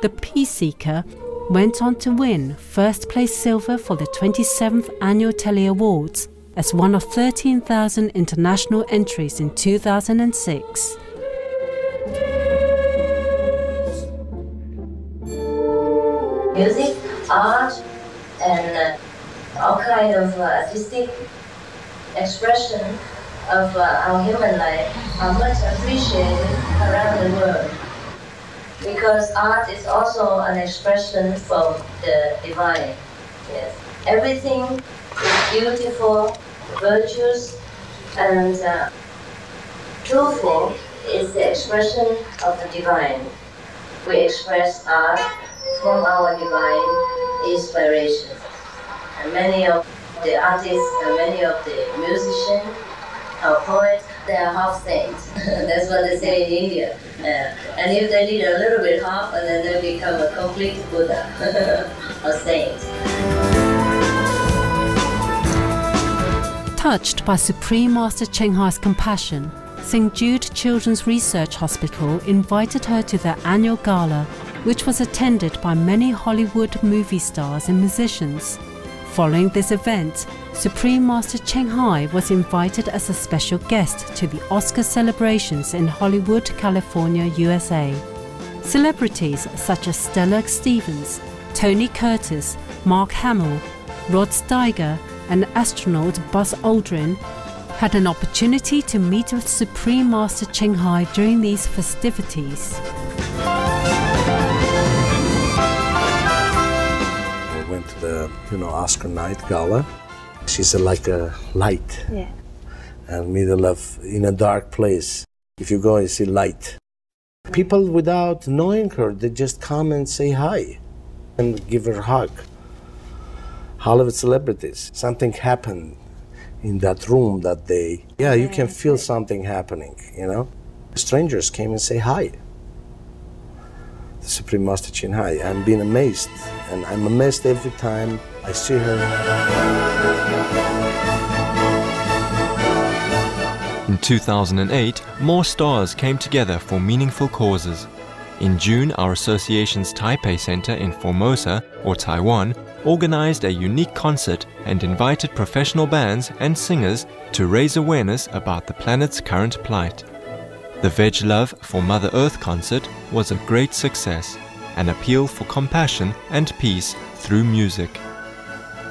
The Peace Seeker went on to win first place silver for the 27th Annual Telly Awards as one of 13,000 international entries in 2006. Music, art, and all kind of artistic expression of our human life are much appreciated around the world, because art is also an expression from the divine. Yes, everything is beautiful, virtuous, and truthful is the expression of the divine. We express art from our divine inspiration, and many of the artists and many of the musicians, our poets, they are half saints. That's what they say in India. And if they did a little bit half, and then they become a complete Buddha, a saint. Touched by Supreme Master Ching Hai's compassion, St. Jude Children's Research Hospital invited her to their annual gala, which was attended by many Hollywood movie stars and musicians. Following this event, Supreme Master Ching Hai was invited as a special guest to the Oscar celebrations in Hollywood, California, USA. Celebrities such as Stella Stevens, Tony Curtis, Mark Hamill, Rod Steiger, and astronaut Buzz Aldrin had an opportunity to meet with Supreme Master Ching Hai during these festivities. Went to the Oscar night gala. She's like a light, Yeah. and middle of in a dark place. If you go and see light, people without knowing her, they just come and say hi and give her a hug. Hollywood celebrities, something happened in that room that day. Yeah, you can feel something happening, Strangers came and say hi. The Supreme Master Ching Hai. I'm being amazed, and I'm amazed every time I see her. In 2008, more stars came together for meaningful causes. In June, our association's Taipei Center in Formosa, or Taiwan, organized a unique concert and invited professional bands and singers to raise awareness about the planet's current plight. The Veg Love for Mother Earth concert was a great success, an appeal for compassion and peace through music.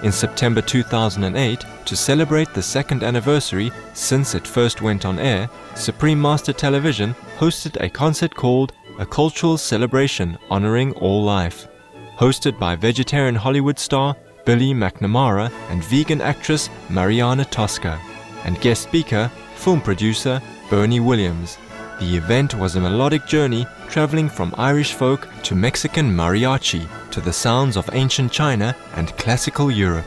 In September 2008, to celebrate the second anniversary since it first went on air, Supreme Master Television hosted a concert called A Cultural Celebration Honoring All Life, hosted by vegetarian Hollywood star Billy McNamara and vegan actress Mariana Tosca, and guest speaker, film producer Bernie Williams. The event was a melodic journey traveling from Irish folk to Mexican mariachi to the sounds of ancient China and classical Europe.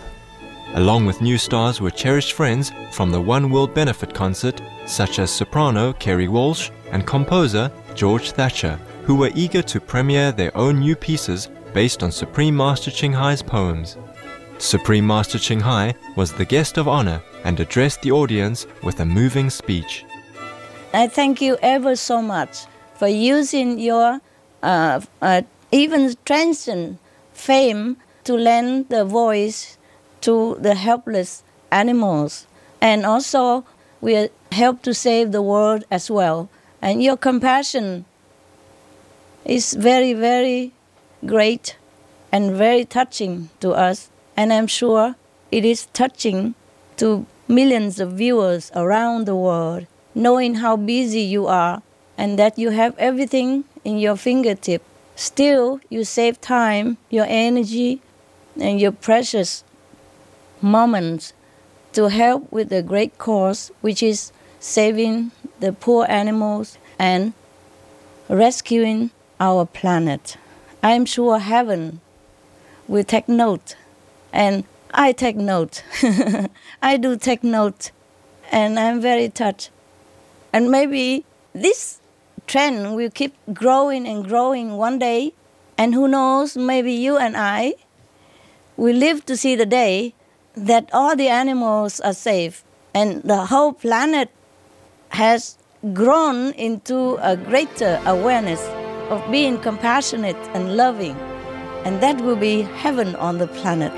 Along with new stars were cherished friends from the One World Benefit concert, such as soprano Kerry Walsh and composer George Thatcher, who were eager to premiere their own new pieces based on Supreme Master Ching Hai's poems. Supreme Master Ching Hai was the guest of honor and addressed the audience with a moving speech. I thank you ever so much for using your even transcendent fame to lend the voice to the helpless animals. And also, we help to save the world as well. And your compassion is very, very great and very touching to us. And I'm sure it is touching to millions of viewers around the world, knowing how busy you are and that you have everything in your fingertip. Still, you save time, your energy, and your precious moments to help with the great cause, which is saving the poor animals and rescuing our planet. I'm sure heaven will take note, and I take note. I do take note, and I'm very touched. And maybe this trend will keep growing and growing one day, and who knows, maybe you and I will live to see the day that all the animals are safe, and the whole planet has grown into a greater awareness of being compassionate and loving, and that will be heaven on the planet.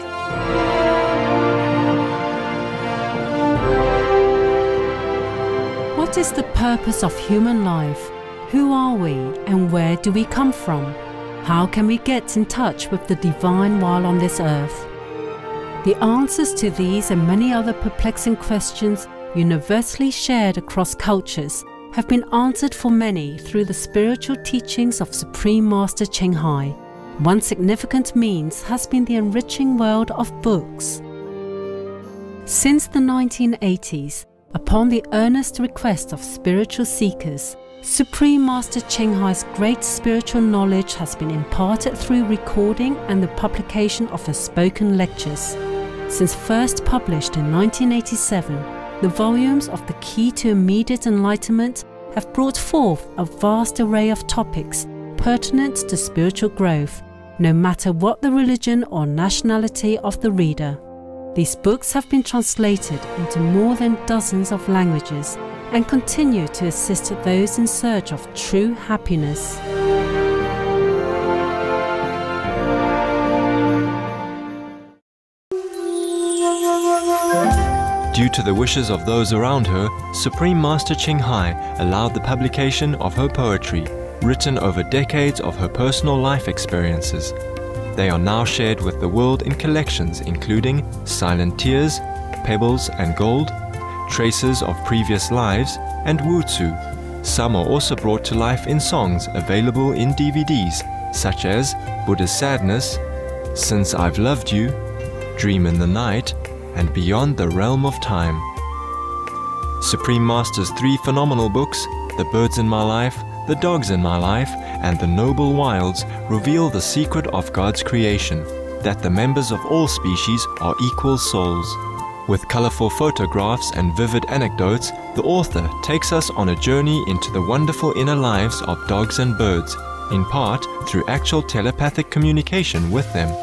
What is the purpose of human life? Who are we and where do we come from? How can we get in touch with the divine while on this earth? The answers to these and many other perplexing questions, universally shared across cultures, have been answered for many through the spiritual teachings of Supreme Master Ching Hai. One significant means has been the enriching world of books. Since the 1980s, upon the earnest request of spiritual seekers, Supreme Master Ching Hai's great spiritual knowledge has been imparted through recording and the publication of her spoken lectures. Since first published in 1987, the volumes of the Key to Immediate Enlightenment have brought forth a vast array of topics pertinent to spiritual growth, no matter what the religion or nationality of the reader. These books have been translated into more than dozens of languages and continue to assist those in search of true happiness. Due to the wishes of those around her, Supreme Master Ching Hai allowed the publication of her poetry, written over decades of her personal life experiences. They are now shared with the world in collections including Silent Tears, Pebbles and Gold, Traces of Previous Lives, and Wu Tzu. Some are also brought to life in songs available in DVDs, such as Buddha's Sadness, Since I've Loved You, Dream in the Night, and Beyond the Realm of Time. Supreme Master's three phenomenal books, The Birds in My Life, The Dogs in My Life, and The Noble Wilds, reveal the secret of God's creation, that the members of all species are equal souls. With colorful photographs and vivid anecdotes, the author takes us on a journey into the wonderful inner lives of dogs and birds, in part through actual telepathic communication with them.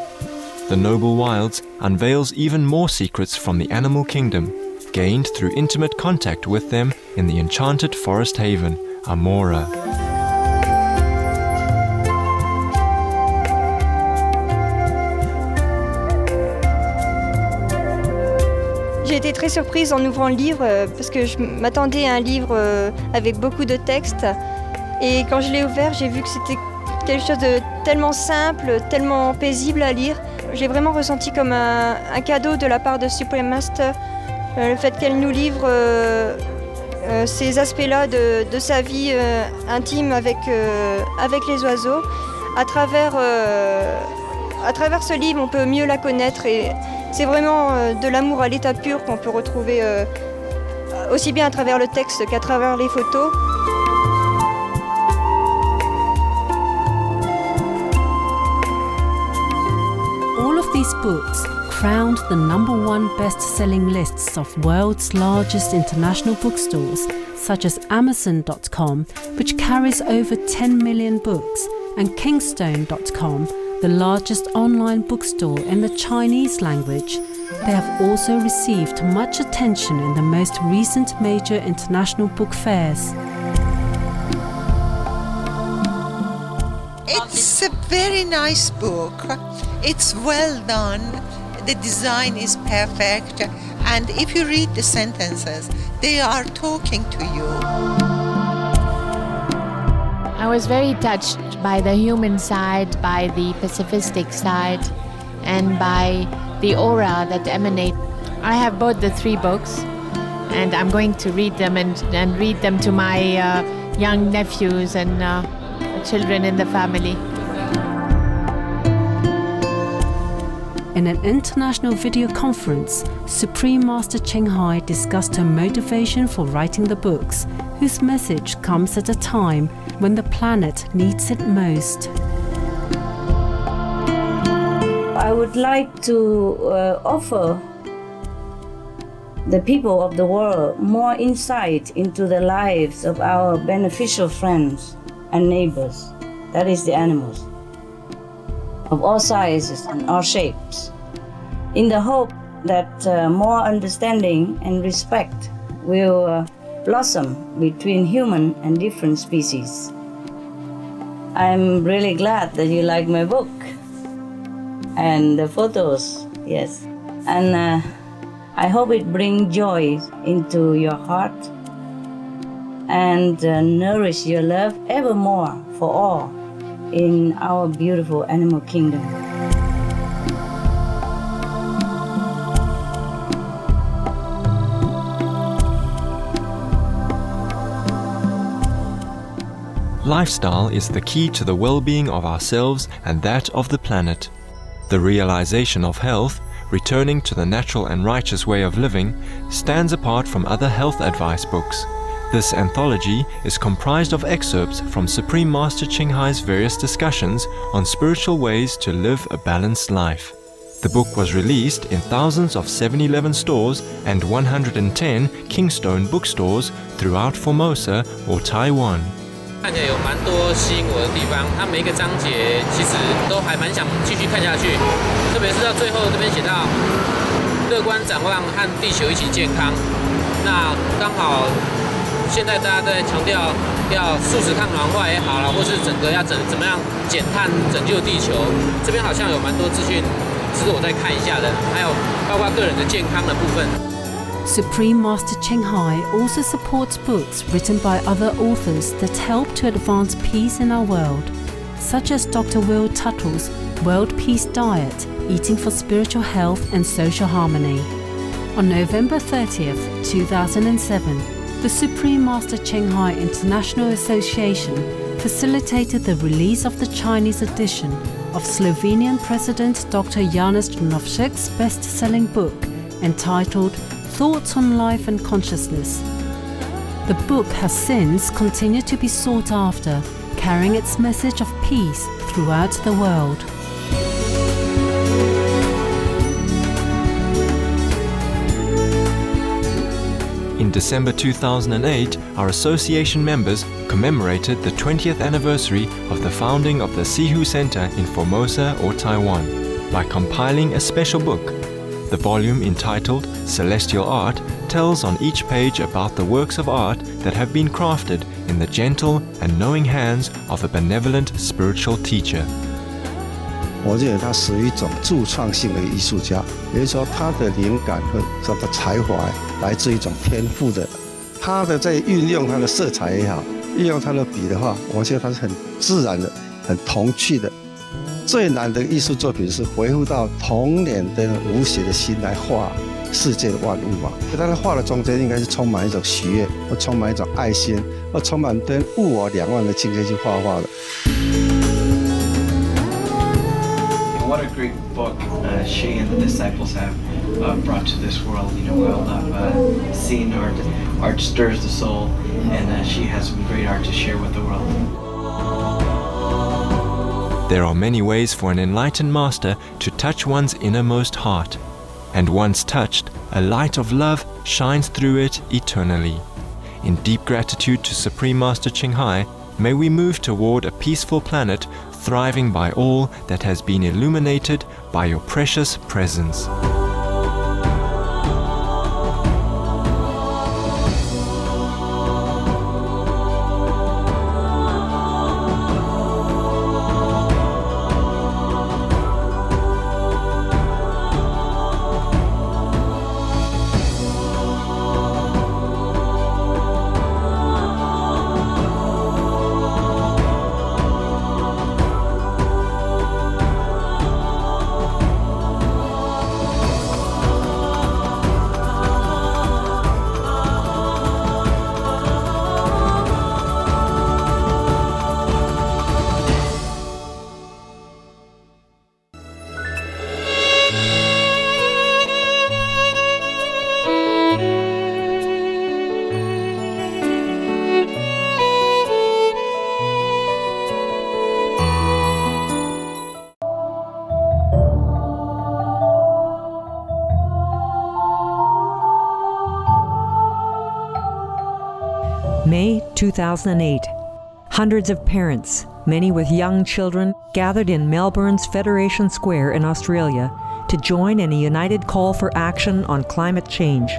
The Noble Wilds unveils even more secrets from the animal kingdom, gained through intimate contact with them in the enchanted forest haven, Amora. J'ai été très surprise en ouvrant le livre parce que je m'attendais à un livre avec beaucoup de textes. Et quand je l'ai ouvert, j'ai vu que c'était quelque chose de tellement simple, tellement paisible à lire. J'ai vraiment ressenti comme un cadeau de la part de Supreme Master, le fait qu'elle nous livre ces aspects-là de sa vie intime avec les oiseaux. À travers ce livre, on peut mieux la connaître et c'est vraiment de l'amour à l'état pur qu'on peut retrouver aussi bien à travers le texte qu'à travers les photos. All of these books crowned the #1 best-selling lists of world's largest international bookstores, such as Amazon.com, which carries over 10 million books, and Kingstone.com, the largest online bookstore in the Chinese language. They have also received much attention in the most recent major international book fairs. It's a very nice book. It's well done. The design is perfect. And if you read the sentences, they are talking to you. I was very touched by the human side, by the pacifistic side, and by the aura that emanates. I have bought the 3 books, and I'm going to read them and read them to my young nephews and children in the family. In an international video conference, Supreme Master Ching Hai discussed her motivation for writing the books whose message comes at a time when the planet needs it most. I would like to offer the people of the world more insight into the lives of our beneficial friends and neighbors, that is the animals, of all sizes and all shapes, in the hope that more understanding and respect will blossom between human and different species. I'm really glad that you like my book and the photos, yes. And I hope it brings joy into your heart and nourish your love evermore for all in our beautiful animal kingdom. Lifestyle is the key to the well-being of ourselves and that of the planet. The realization of health, returning to the natural and righteous way of living, stands apart from other health advice books. This anthology is comprised of excerpts from Supreme Master Ching Hai's various discussions on spiritual ways to live a balanced life. The book was released in thousands of 7-Eleven stores and 110 Kingstone bookstores throughout Formosa or Taiwan. 看起来有蛮多吸引我的地方，它每一个章节其实都还蛮想继续看下去，特别是到最后这边写到乐观展望和地球一起健康。那刚好现在大家在强调要素食抗暖化也好啦，或是整个要怎么样减碳拯救地球，这边好像有蛮多资讯值得我再看一下的，还有包括个人的健康的部分。 Supreme Master Ching Hai also supports books written by other authors that help to advance peace in our world, such as Dr. Will Tuttle's World Peace Diet, Eating for Spiritual Health and Social Harmony. On November 30th, 2007, the Supreme Master Ching Hai International Association facilitated the release of the Chinese edition of Slovenian President Dr. Janez Drnovšek's best-selling book entitled Thoughts on Life and Consciousness. The book has since continued to be sought after, carrying its message of peace throughout the world. In December 2008, our association members commemorated the 20th anniversary of the founding of the Sihu Center in Formosa or Taiwan by compiling a special book. The volume entitled Celestial Art tells on each page about the works of art that have been crafted in the gentle and knowing hands of a benevolent spiritual teacher. 我认为他是一种著创性的艺术家，也就是说，他的灵感和他的才华来自一种天赋的。他的在运用他的色彩也好，运用他的笔的话，我觉得他是很自然的、很童趣的。 最难的艺术作品是回复到童年的无邪的心来画世界的万物嘛。他的画的中间应该是充满一种喜悦，或充满一种爱心，或充满跟物我两忘的境界去画画的。What a great book she and the disciples have brought to this world. You know, we all love seeing art. Art stirs the soul, and she has some great art to share with the world. There are many ways for an enlightened master to touch one's innermost heart. And once touched, a light of love shines through it eternally. In deep gratitude to Supreme Master Ching Hai, may we move toward a peaceful planet thriving by all that has been illuminated by your precious presence. 2008. Hundreds of parents, many with young children, gathered in Melbourne's Federation Square in Australia to join in a united call for action on climate change.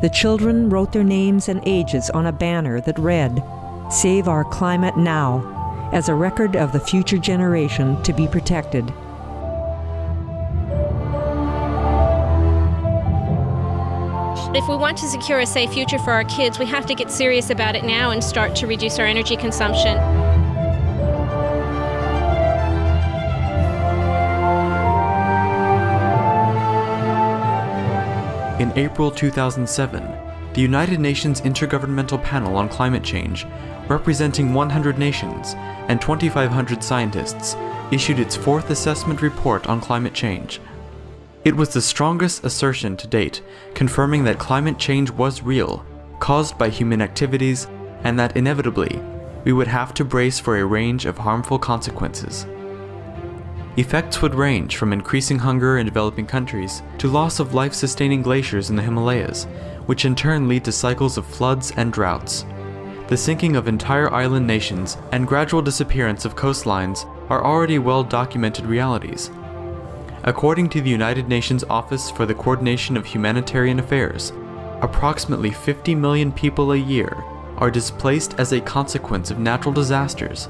The children wrote their names and ages on a banner that read, "Save our climate now," as a record of the future generation to be protected. If we want to secure a safe future for our kids, we have to get serious about it now and start to reduce our energy consumption. In April 2007, the United Nations Intergovernmental Panel on Climate Change, representing 100 nations and 2,500 scientists, issued its fourth assessment report on climate change. It was the strongest assertion to date, confirming that climate change was real, caused by human activities, and that inevitably, we would have to brace for a range of harmful consequences. Effects would range from increasing hunger in developing countries to loss of life-sustaining glaciers in the Himalayas, which in turn lead to cycles of floods and droughts. The sinking of entire island nations and gradual disappearance of coastlines are already well-documented realities. According to the United Nations Office for the Coordination of Humanitarian Affairs, approximately 50 million people a year are displaced as a consequence of natural disasters,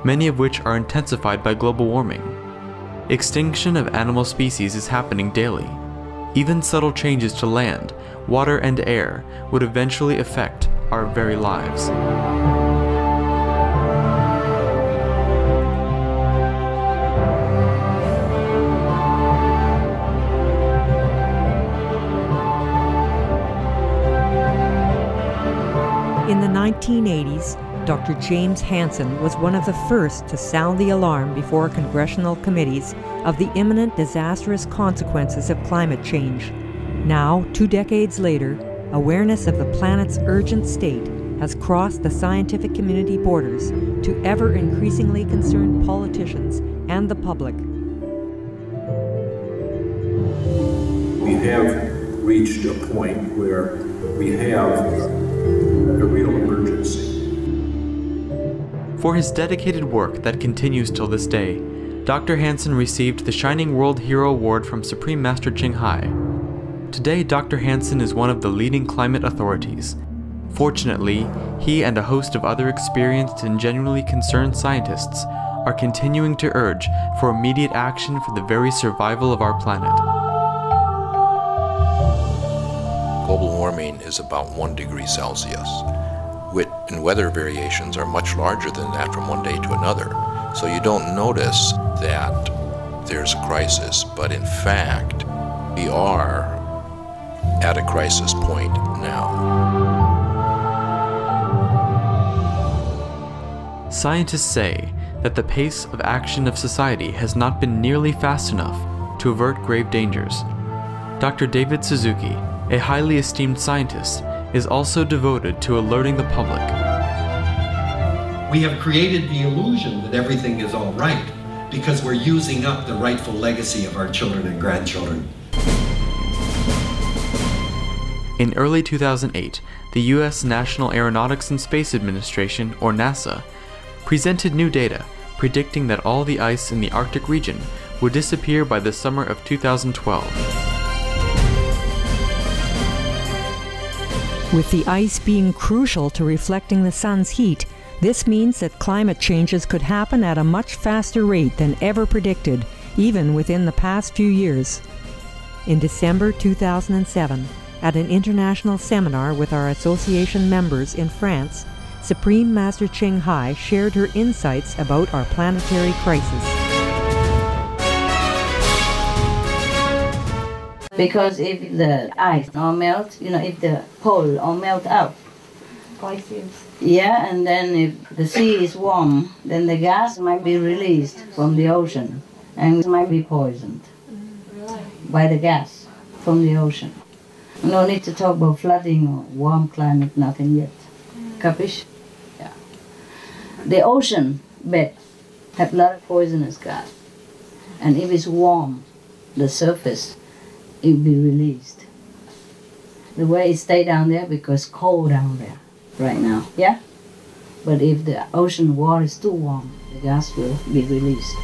many of which are intensified by global warming. Extinction of animal species is happening daily. Even subtle changes to land, water, and air would eventually affect our very lives. In the 1980s, Dr. James Hansen was one of the first to sound the alarm before congressional committees of the imminent disastrous consequences of climate change. Now, 2 decades later, awareness of the planet's urgent state has crossed the scientific community borders to ever increasingly concerned politicians and the public. We have reached a point where we have a real emergency. For his dedicated work that continues till this day, Dr. Hansen received the Shining World Hero Award from Supreme Master Ching Hai. Today, Dr. Hansen is one of the leading climate authorities. Fortunately, he and a host of other experienced and genuinely concerned scientists are continuing to urge for immediate action for the very survival of our planet. Global warming is about 1 degree Celsius. And weather variations are much larger than that from one day to another. So you don't notice that there's a crisis, but in fact, we are at a crisis point now. Scientists say that the pace of action of society has not been nearly fast enough to avert grave dangers. Dr. David Suzuki, a highly esteemed scientist, is also devoted to alerting the public. We have created the illusion that everything is all right because we're using up the rightful legacy of our children and grandchildren. In early 2008, the U.S. National Aeronautics and Space Administration, or NASA, presented new data predicting that all the ice in the Arctic region would disappear by the summer of 2012. With the ice being crucial to reflecting the sun's heat, this means that climate changes could happen at a much faster rate than ever predicted, even within the past few years. In December 2007, at an international seminar with our association members in France, Supreme Master Ching Hai shared her insights about our planetary crisis. Because if the ice all melt, if the pole all melt out, yeah, and then if the sea is warm, then the gas might be released from the ocean and it might be poisoned by the gas from the ocean. No need to talk about flooding or warm climate, nothing yet. Capish? Yeah. The ocean bed have a lot of poisonous gas, and if it's warm, the surface, it will be released. The way it stay down there because cold down there right now, yeah? But if the ocean water is too warm, the gas will be released.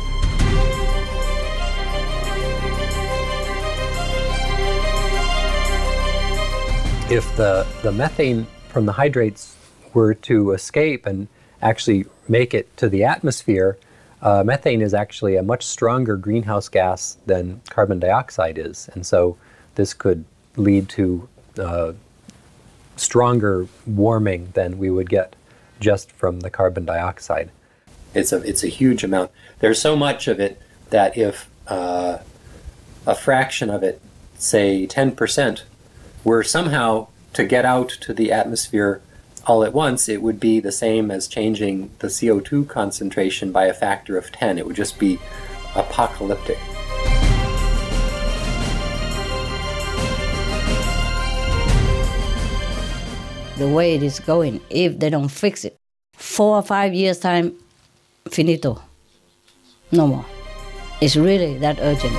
If the methane from the hydrates were to escape and actually make it to the atmosphere, methane is actually a much stronger greenhouse gas than carbon dioxide is. And so this could lead to stronger warming than we would get just from the carbon dioxide. It's a huge amount. There's so much of it that if a fraction of it, say 10%, were somehow to get out to the atmosphere all at once, it would be the same as changing the CO2 concentration by a factor of 10. It would just be apocalyptic. The way it is going, if they don't fix it, 4 or 5 years' time, finito. No more. It's really that urgent.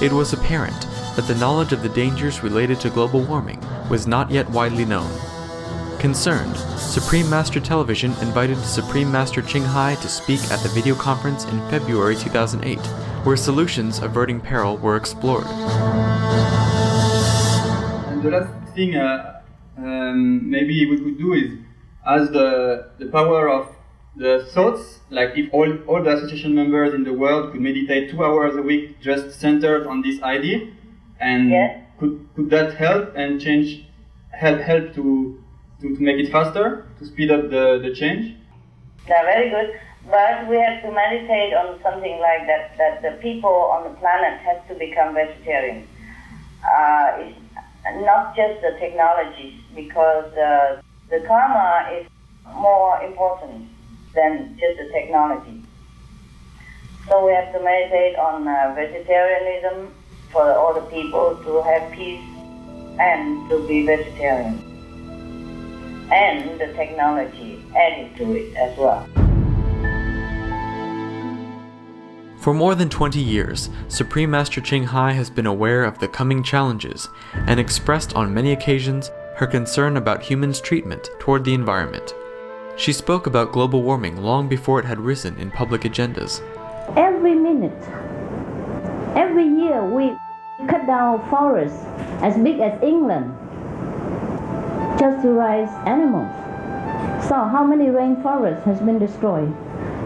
It was apparent that the knowledge of the dangers related to global warming was not yet widely known. Concerned, Supreme Master Television invited Supreme Master Qinghai to speak at the video conference in February 2008, where solutions averting peril were explored. And the last thing maybe we could do is, as the power of the thoughts, like if all the association members in the world could meditate 2 hours a week just centered on this idea, and could that help and help to make it faster, to speed up the change? Yeah, very good. But we have to meditate on something like that the people on the planet have to become vegetarians. It's not just the technologies, because the karma is more important than just the technology. So we have to meditate on vegetarianism for all the people to have peace and to be vegetarian. And the technology added to it as well. For more than 20 years, Supreme Master Qinghai has been aware of the coming challenges and expressed on many occasions her concern about humans' treatment toward the environment. She spoke about global warming long before it had risen in public agendas. Every minute, every year we cut down forests as big as England just to raise animals. So how many rainforests has been destroyed?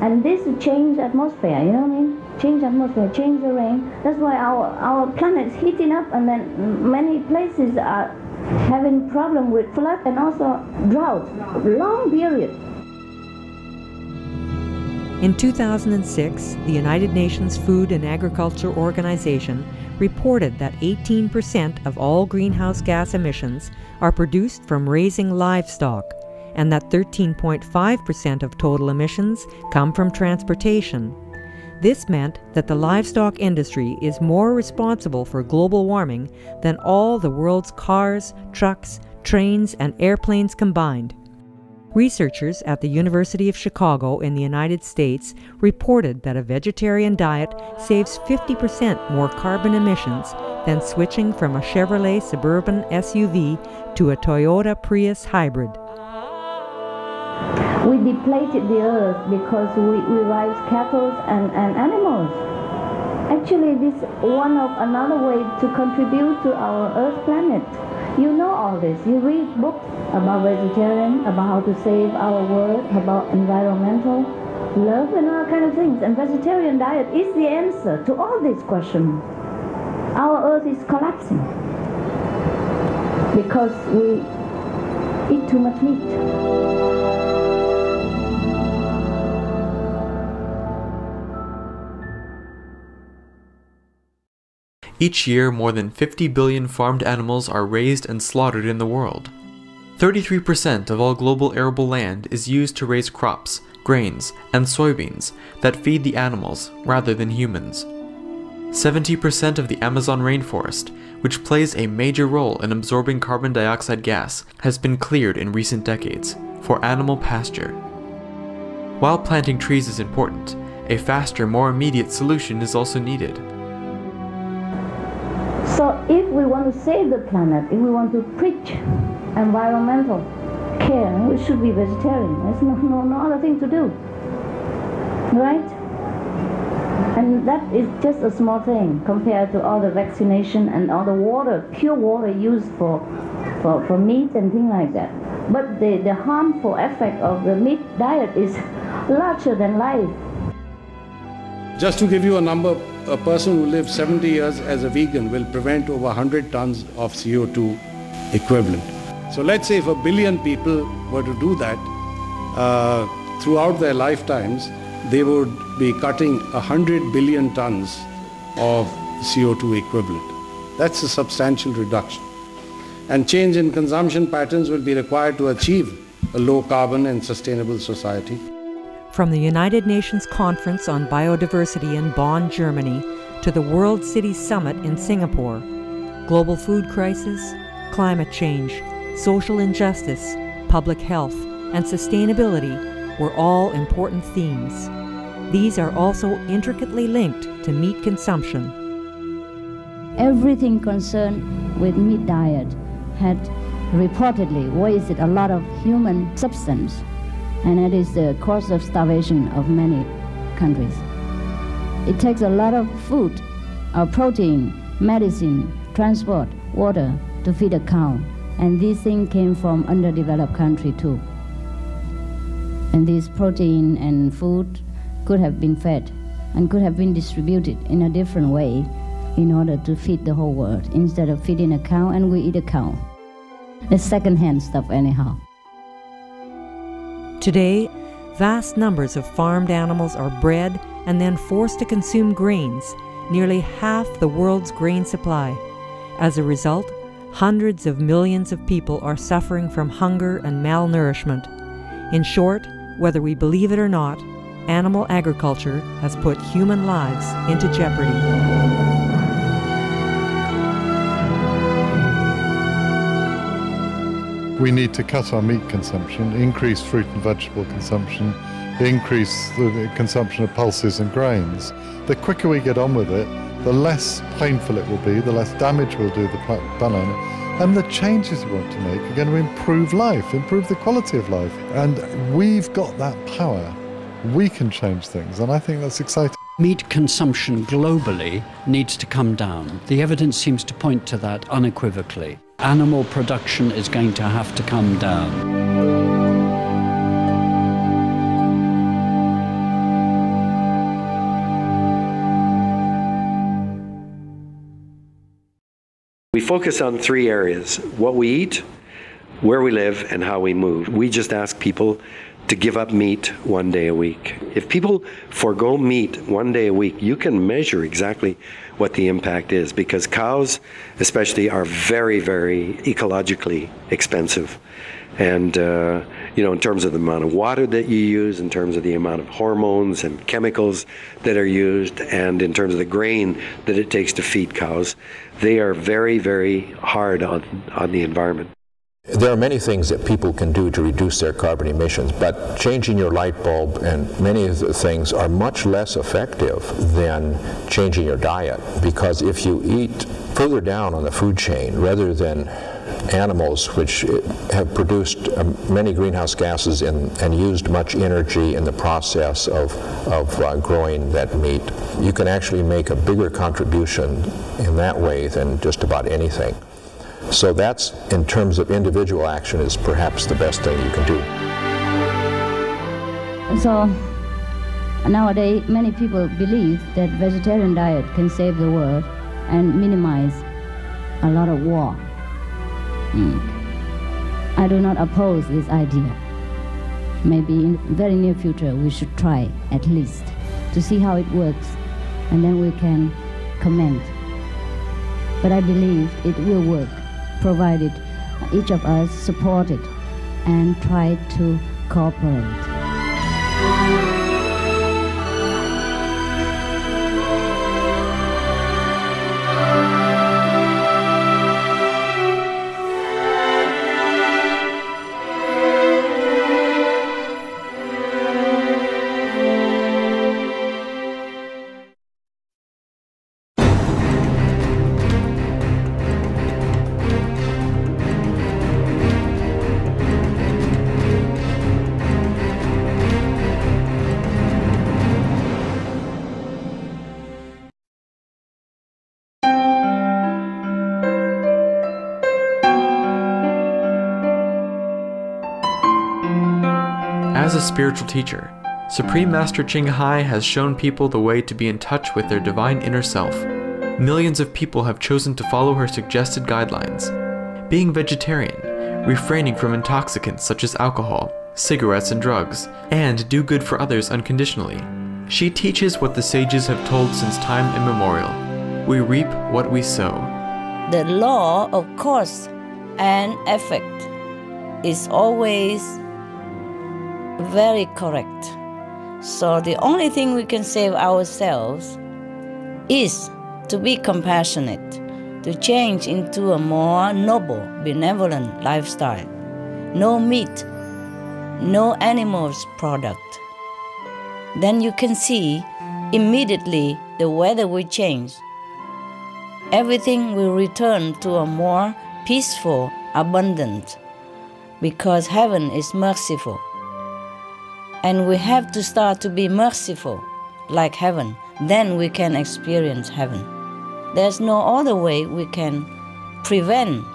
And this change atmosphere, you know what I mean? Change atmosphere, change the rain. That's why our planet is heating up, and then many places are having problem with flood and also drought, long period. In 2006, the United Nations Food and Agriculture Organization reported that 18% of all greenhouse gas emissions are produced from raising livestock, and that 13.5% of total emissions come from transportation. This meant that the livestock industry is more responsible for global warming than all the world's cars, trucks, trains, and airplanes combined. Researchers at the University of Chicago in the United States reported that a vegetarian diet saves 50% more carbon emissions than switching from a Chevrolet Suburban SUV to a Toyota Prius hybrid. We depleted the earth because we raise cattle and animals. Actually, this is another way to contribute to our Earth planet. You know all this. You read books about vegetarian, about how to save our world, about environmental love and all kind of things. And vegetarian diet is the answer to all these questions. Our Earth is collapsing because we eat too much meat. Each year, more than 50 billion farmed animals are raised and slaughtered in the world. 33% of all global arable land is used to raise crops, grains, and soybeans that feed the animals rather than humans. 70% of the Amazon rainforest, which plays a major role in absorbing carbon dioxide gas, has been cleared in recent decades for animal pasture. While planting trees is important, a faster, more immediate solution is also needed. So if we want to save the planet, if we want to preach environmental care, we should be vegetarian. There's no other thing to do, right? And that is just a small thing compared to all the vaccination and all the water, pure water used for meat and things like that. But the harmful effect of the meat diet is larger than life. Just to give you a number, a person who lives 70 years as a vegan will prevent over 100 tons of CO2 equivalent. So let's say if 1 billion people were to do that throughout their lifetimes, they would be cutting 100 billion tons of CO2 equivalent. That's a substantial reduction. And change in consumption patterns will be required to achieve a low carbon and sustainable society. From the United Nations Conference on Biodiversity in Bonn, Germany, to the World Cities Summit in Singapore, global food crisis, climate change, social injustice, public health, and sustainability were all important themes. These are also intricately linked to meat consumption. Everything concerned with meat diet had reportedly wasted a lot of human substance, and that is the cause of starvation of many countries. It takes a lot of food, protein, medicine, transport, water to feed a cow, and these things came from underdeveloped country too. And this protein and food could have been fed and could have been distributed in a different way in order to feed the whole world, instead of feeding a cow and we eat a cow. It's second-hand stuff anyhow. Today, vast numbers of farmed animals are bred and then forced to consume grains, nearly half the world's grain supply. As a result, hundreds of millions of people are suffering from hunger and malnourishment. In short, whether we believe it or not, animal agriculture has put human lives into jeopardy. We need to cut our meat consumption, increase fruit and vegetable consumption, increase the consumption of pulses and grains. The quicker we get on with it, the less painful it will be, the less damage we'll do the planet, and the changes we want to make are going to improve life, improve the quality of life. And we've got that power. We can change things, and I think that's exciting. Meat consumption globally needs to come down. The evidence seems to point to that unequivocally. Animal production is going to have to come down. We focus on 3 areas: what we eat, where we live, and how we move. We just ask people to give up meat 1 day a week. If people forego meat 1 day a week, you can measure exactly what the impact is, because cows especially are very, very ecologically expensive. And in terms of the amount of water that you use, in terms of the amount of hormones and chemicals that are used, and in terms of the grain that it takes to feed cows, they are very, very hard on the environment. There are many things that people can do to reduce their carbon emissions, but changing your light bulb and many of the things are much less effective than changing your diet, because if you eat further down on the food chain rather than animals which have produced many greenhouse gases and used much energy in the process of growing that meat, you can actually make a bigger contribution in that way than just about anything. So that's, in terms of individual action, is perhaps the best thing you can do. So nowadays, many people believe that vegetarian diet can save the world and minimize a lot of war. I do not oppose this idea. Maybe in the very near future we should try at least to see how it works, and then we can comment. But I believe it will work, provided each of us support it and try to cooperate. As a spiritual teacher, Supreme Master Ching Hai has shown people the way to be in touch with their divine inner self. Millions of people have chosen to follow her suggested guidelines. Being vegetarian, refraining from intoxicants such as alcohol, cigarettes and drugs, and do good for others unconditionally. She teaches what the sages have told since time immemorial. We reap what we sow. The law of cause and effect is always very correct. So the only thing we can save ourselves is to be compassionate, to change into a more noble, benevolent lifestyle. No meat, no animals product. Then you can see immediately the weather will change. Everything will return to a more peaceful, abundant, because heaven is merciful. And we have to start to be merciful like heaven. Then we can experience heaven. There's no other way we can prevent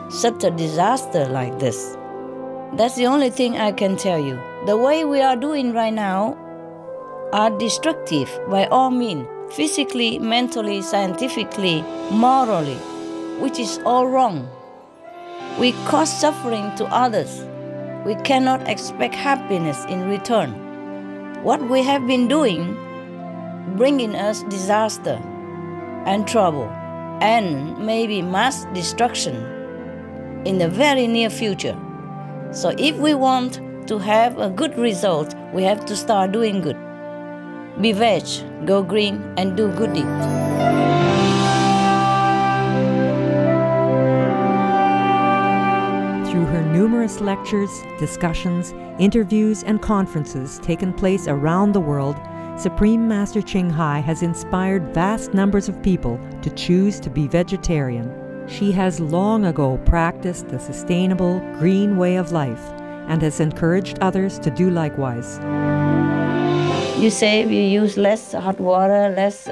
such a disaster like this. That's the only thing I can tell you. The way we are doing right now are destructive by all means, physically, mentally, scientifically, morally, which is all wrong. We cause suffering to others. We cannot expect happiness in return. What we have been doing, bringing us disaster and trouble and maybe mass destruction in the very near future. So if we want to have a good result, we have to start doing good. Be veg, go green, and do good deeds. Through her numerous lectures, discussions, interviews, and conferences taken place around the world, Supreme Master Ching Hai has inspired vast numbers of people to choose to be vegetarian. She has long ago practiced the sustainable, green way of life and has encouraged others to do likewise. You say you use less hot water, less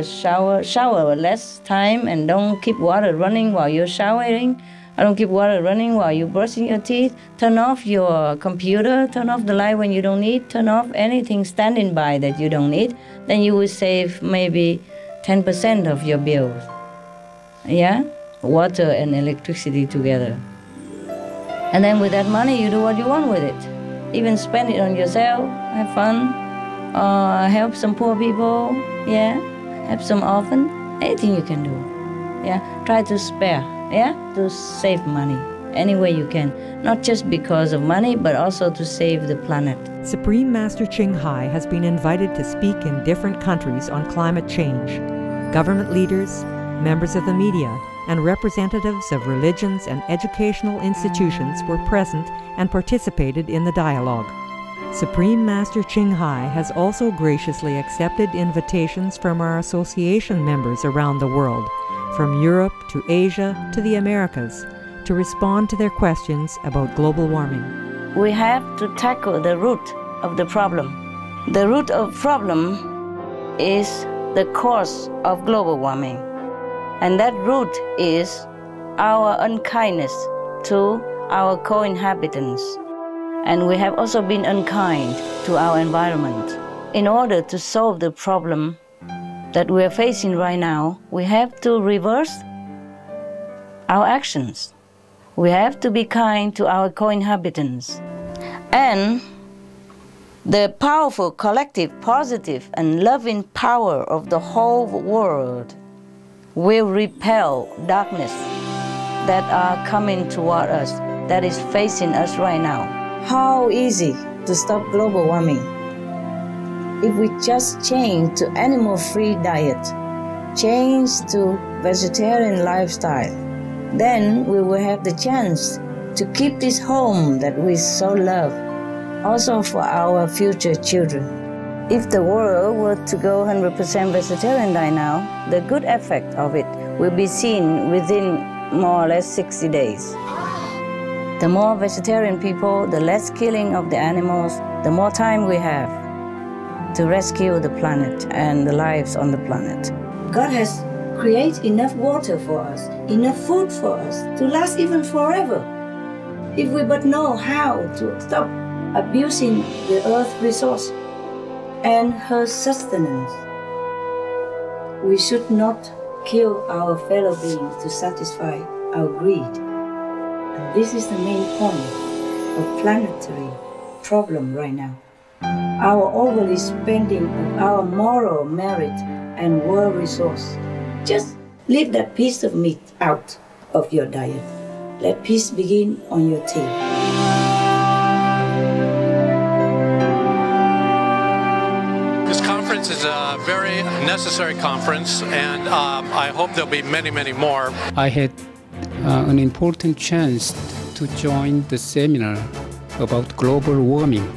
shower less time, and don't keep water running while you're showering. I don't keep water running while you're brushing your teeth. Turn off your computer, turn off the light when you don't need, turn off anything standing by that you don't need. Then you will save maybe 10% of your bills. Yeah? Water and electricity together. And then with that money, you do what you want with it. Even spend it on yourself, have fun, help some poor people, yeah? Help some orphan, anything you can do. Yeah? Try to spare. Yeah, to save money any way you can, not just because of money, but also to save the planet. Supreme Master Ching Hai has been invited to speak in different countries on climate change. Government leaders, members of the media, and representatives of religions and educational institutions were present and participated in the dialogue. Supreme Master Ching Hai has also graciously accepted invitations from our association members around the world, from Europe to Asia to the Americas, to respond to their questions about global warming. We have to tackle the root of the problem. The root of the problem is the cause of global warming. And that root is our unkindness to our co-inhabitants. And we have also been unkind to our environment. In order to solve the problem that we are facing right now, we have to reverse our actions. We have to be kind to our co-inhabitants. And the powerful, collective, positive, and loving power of the whole world will repel darkness that are coming toward us, that is facing us right now. How easy to stop global warming? If we just change to animal-free diet, change to vegetarian lifestyle, then we will have the chance to keep this home that we so love, also for our future children. If the world were to go 100% vegetarian right now, the good effect of it will be seen within more or less 60 days. The more vegetarian people, the less killing of the animals, the more time we have to rescue the planet and the lives on the planet. God has created enough water for us, enough food for us to last even forever. If we but know how to stop abusing the earth's resource and her sustenance. We should not kill our fellow beings to satisfy our greed. And this is the main point of planetary problem right now. Our overly spending of our moral merit and world resource. Just leave that piece of meat out of your diet. Let peace begin on your table. This conference is a very necessary conference, and I hope there'll be many, many more. I had an important chance to join the seminar about global warming.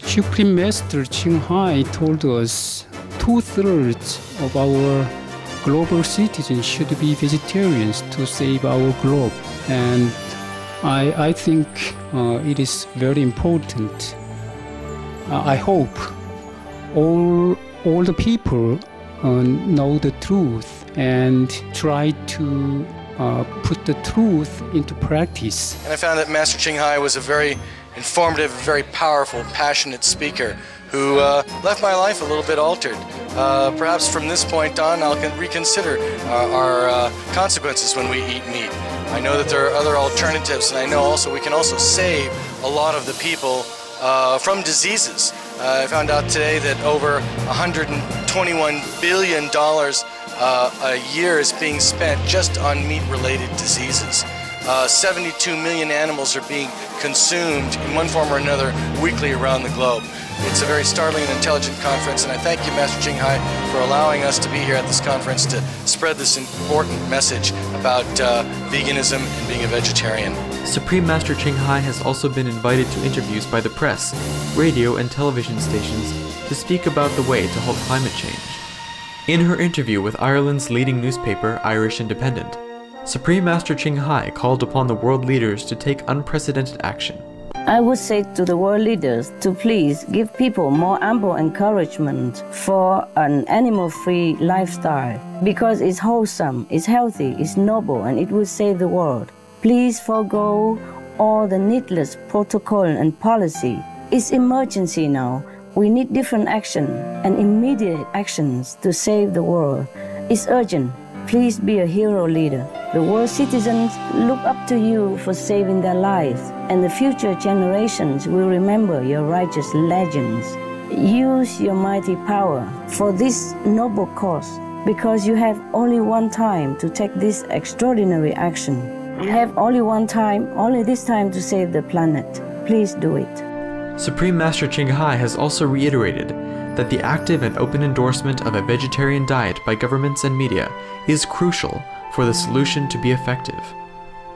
Supreme Master Ching Hai told us 2/3 of our global citizens should be vegetarians to save our globe. And I think it is very important. I hope all the people know the truth and try to put the truth into practice. And I found that Master Ching Hai was a very informative, very powerful, passionate speaker who left my life a little bit altered. Perhaps from this point on, I'll reconsider our consequences when we eat meat. I know that there are other alternatives, and I know also we can also save a lot of the people from diseases. I found out today that over $121 billion a year is being spent just on meat-related diseases. 72 million animals are being consumed in one form or another weekly around the globe. It's a very startling and intelligent conference, and I thank you, Master Ching Hai, for allowing us to be here at this conference to spread this important message about veganism and being a vegetarian. Supreme Master Ching Hai has also been invited to interviews by the press, radio and television stations to speak about the way to halt climate change. In her interview with Ireland's leading newspaper, Irish Independent, Supreme Master Ching Hai called upon the world leaders to take unprecedented action. I would say to the world leaders to please give people more ample encouragement for an animal-free lifestyle because it's wholesome, it's healthy, it's noble, and it will save the world. Please forego all the needless protocol and policy. It's emergency now. We need different action and immediate actions to save the world. It's urgent. Please be a hero leader. The world citizens look up to you for saving their lives, and the future generations will remember your righteous legends. Use your mighty power for this noble cause, because you have only one time to take this extraordinary action. You have only one time, only this time to save the planet. Please do it. Supreme Master Ching Hai has also reiterated that the active and open endorsement of a vegetarian diet by governments and media is crucial for the solution to be effective.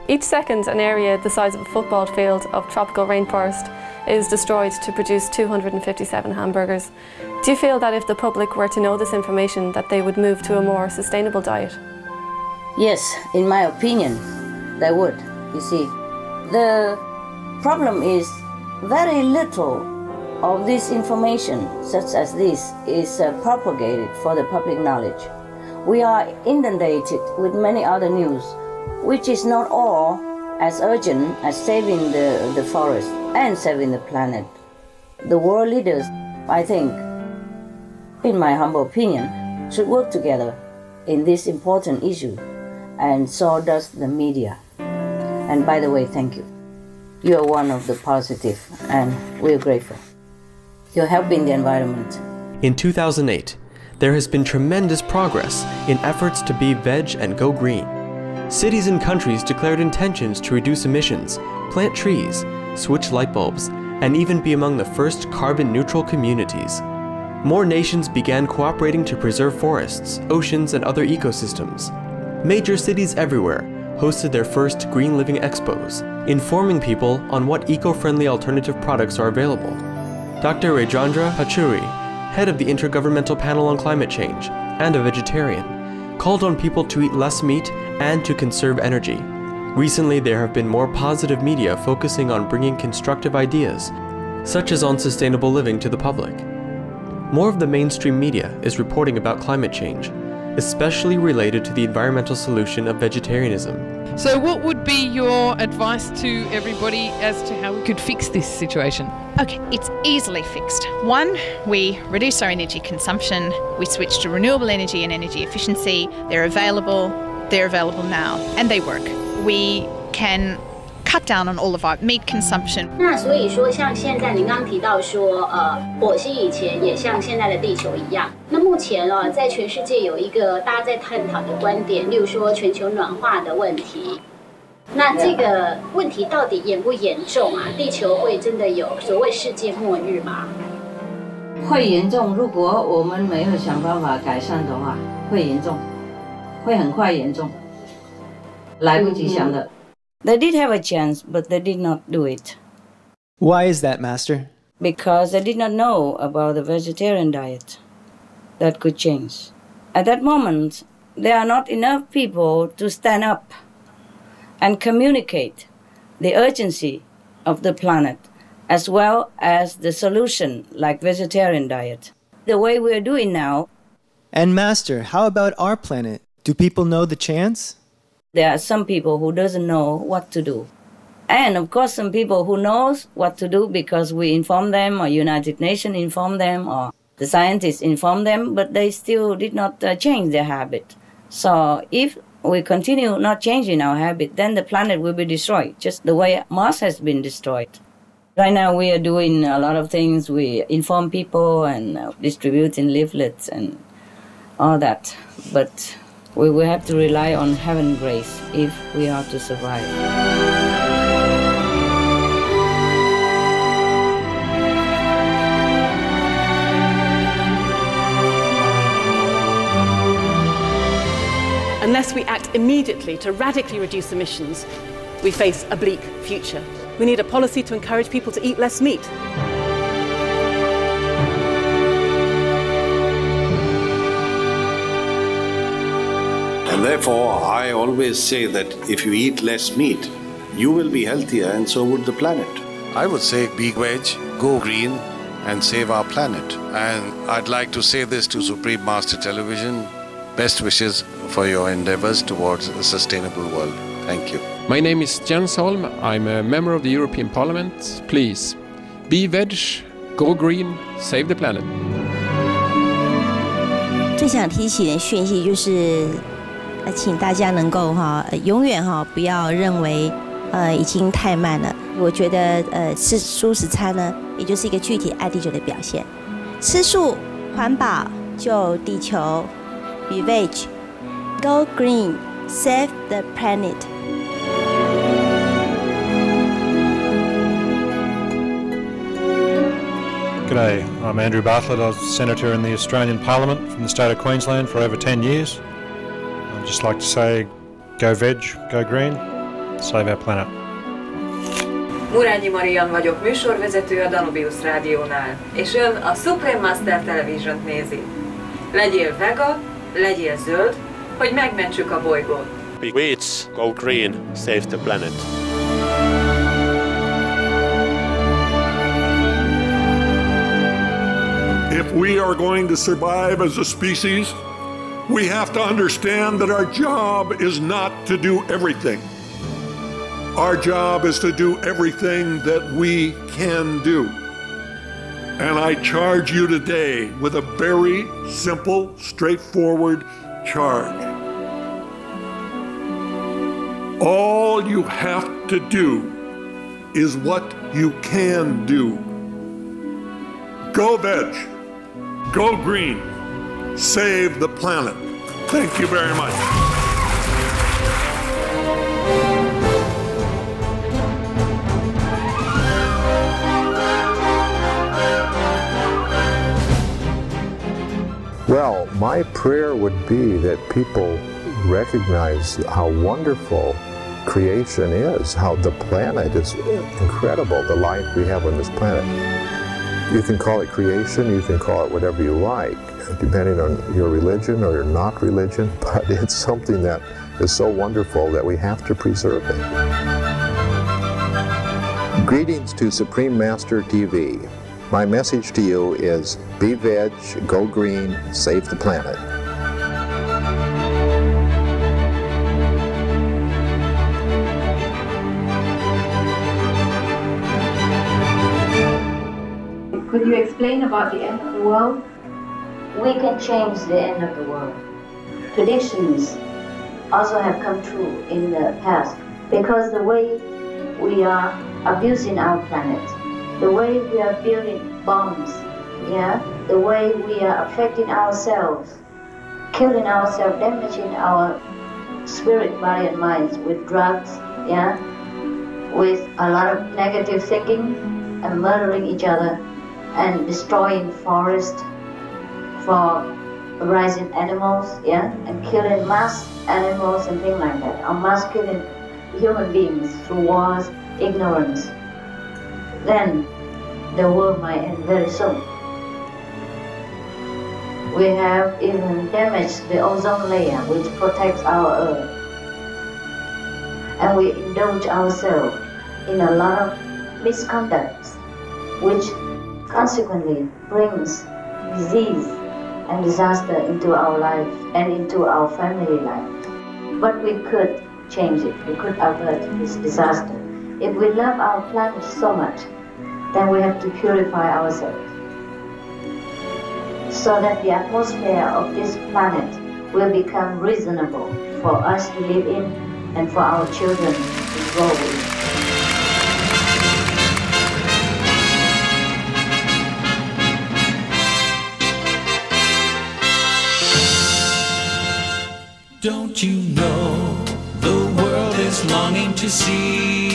Each second, an area the size of a football field of tropical rainforest is destroyed to produce 257 hamburgers. Do you feel that if the public were to know this information, that they would move to a more sustainable diet? Yes, in my opinion, they would. You see, the problem is very little of this information, such as this, is propagated for the public knowledge. We are inundated with many other news, which is not all as urgent as saving the forest and saving the planet. The world leaders, I think, in my humble opinion, should work together in this important issue, and so does the media. And by the way, thank you. You are one of the positive, and we are grateful. You're helping the environment. In 2008, there has been tremendous progress in efforts to be veg and go green. Cities and countries declared intentions to reduce emissions, plant trees, switch light bulbs, and even be among the first carbon-neutral communities. More nations began cooperating to preserve forests, oceans, and other ecosystems. Major cities everywhere hosted their first Green Living Expos, informing people on what eco-friendly alternative products are available. Dr. Rajendra Pachauri, head of the Intergovernmental Panel on Climate Change and a vegetarian, called on people to eat less meat and to conserve energy. Recently, there have been more positive media focusing on bringing constructive ideas, such as on sustainable living, to the public. More of the mainstream media is reporting about climate change, especially related to the environmental solution of vegetarianism. So what would be your advice to everybody as to how we could fix this situation? Okay, it's easily fixed. One, we reduce our energy consumption, we switch to renewable energy and energy efficiency. They're available now, and they work. We can cut down on all of our meat consumption. 那所以说，像现在您刚刚提到说，火星以前也像现在的地球一样。那目前在全世界有一个大家在探讨的观点，例如说全球暖化的问题。那这个问题到底严不严重啊？地球会真的有所谓世界末日吗？会严重，如果我们没有想办法改善的话，会严重，会很快严重，来不及想的。They did have a chance, but they did not do it. Why is that, Master? Because they did not know about the vegetarian diet that could change. At that moment, there are not enough people to stand up and communicate the urgency of the planet, as well as the solution like vegetarian diet. The way we're doing now. And Master, how about our planet? Do people know the chance? There are some people who doesn't know what to do. And of course some people who knows what to do because we inform them, or United Nations inform them, or the scientists inform them, but they still did not change their habit. So if we continue not changing our habit, then the planet will be destroyed, just the way Mars has been destroyed. Right now we are doing a lot of things. We inform people and distributing leaflets and all that. But we will have to rely on heaven's grace if we are to survive. Unless we act immediately to radically reduce emissions, we face a bleak future. We need a policy to encourage people to eat less meat. And therefore, I always say that if you eat less meat, you will be healthier and so would the planet. I would say be veg, go green, and save our planet. And I'd like to say this to Supreme Master Television. Best wishes for your endeavors towards a sustainable world. Thank you. My name is Jens Holm. I'm a member of the European Parliament. Please, be veg, go green, save the planet. 最想提起的讯息就是，请大家能够永远不要认为已经太慢了。我觉得吃素食餐呢，也就是一个具体爱地球的表现。吃素、环保、救地球。Be veg, go green, save the planet. G'day, I'm Andrew Bartlett. I was Senator in the Australian Parliament from the state of Queensland for over 10 years. I'd just like to say, go veg, go green, save our planet. Murányi Marian vagyok, műsorvezető a Danubius Rádiónál, és ön a Supreme Master Television-t nézi. Legyél vega, legyél zöld, hogy megmentsük a bolygót. Be veg, go green, save the planet. If we are going to survive as a species, we have to understand that our job is not to do everything. Our job is to do everything that we can do. And I charge you today with a very simple, straightforward charge. All you have to do is what you can do. Go veg, go green, save the planet. Thank you very much. Well, my prayer would be that people recognize how wonderful creation is, how the planet is incredible, the life we have on this planet. You can call it creation, you can call it whatever you like, depending on your religion or your not religion, but it's something that is so wonderful that we have to preserve it. Greetings to Supreme Master TV. My message to you is be veg, go green, save the planet. Could you explain about the end of the world? We can change the end of the world. Predictions also have come true in the past because the way we are abusing our planet, the way we are building bombs, the way we are affecting ourselves, killing ourselves, damaging our spirit, body, and minds with drugs, with a lot of negative thinking and murdering each other and destroying forests for rising animals, and killing mass animals and things like that, or mass killing human beings through wars, ignorance. Then the world might end very soon. We have even damaged the ozone layer, which protects our Earth. And we indulge ourselves in a lot of misconducts, which consequently brings disease and disaster into our life and into our family life. But we could change it. We could avert this disaster. If we love our planet so much, then we have to purify ourselves so that the atmosphere of this planet will become reasonable for us to live in and for our children to grow in. Don't you know the world is longing to see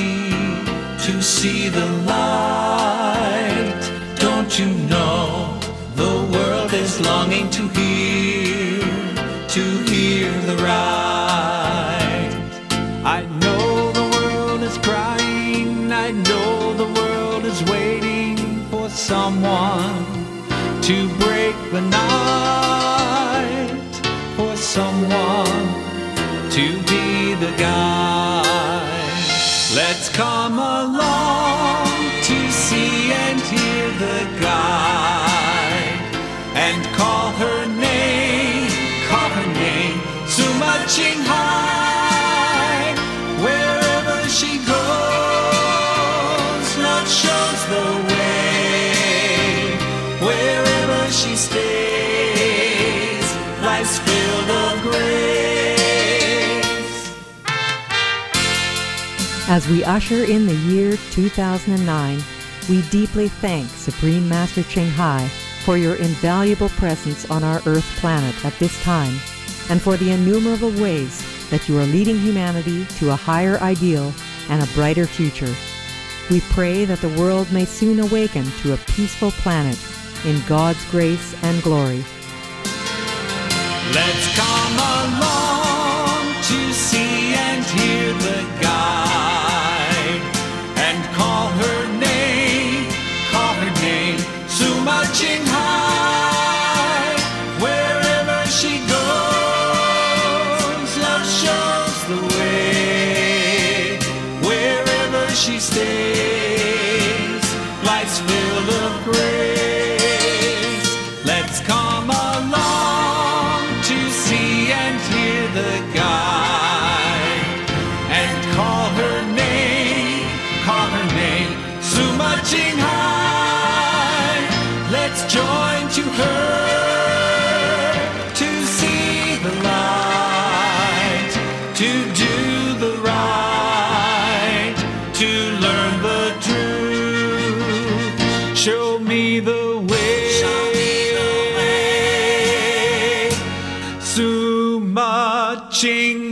the light? Don't you know the world is longing to hear the right? I know the world is crying, I know the world is waiting for someone to break the night, for someone to be the guide. Let's come along to see and hear the guide, and call her name, Suma Qinghai. Wherever she goes, love shows the way. Wherever she stays, life's filled of grace. As we usher in the year 2009, we deeply thank Supreme Master Ching Hai for your invaluable presence on our Earth planet at this time, and for the innumerable ways that you are leading humanity to a higher ideal and a brighter future. We pray that the world may soon awaken to a peaceful planet in God's grace and glory. Let's come along to see and hear the guide, and call her name, Suma Qinghai. Wherever she goes, love shows the way. Wherever she stays, life's filled of grace. Let's come along to see and hear the guide, and call her name, Suma Qinghai. Let's join to her to see the light, to do the right, to learn the truth. Show me the way, Suma Qinghai.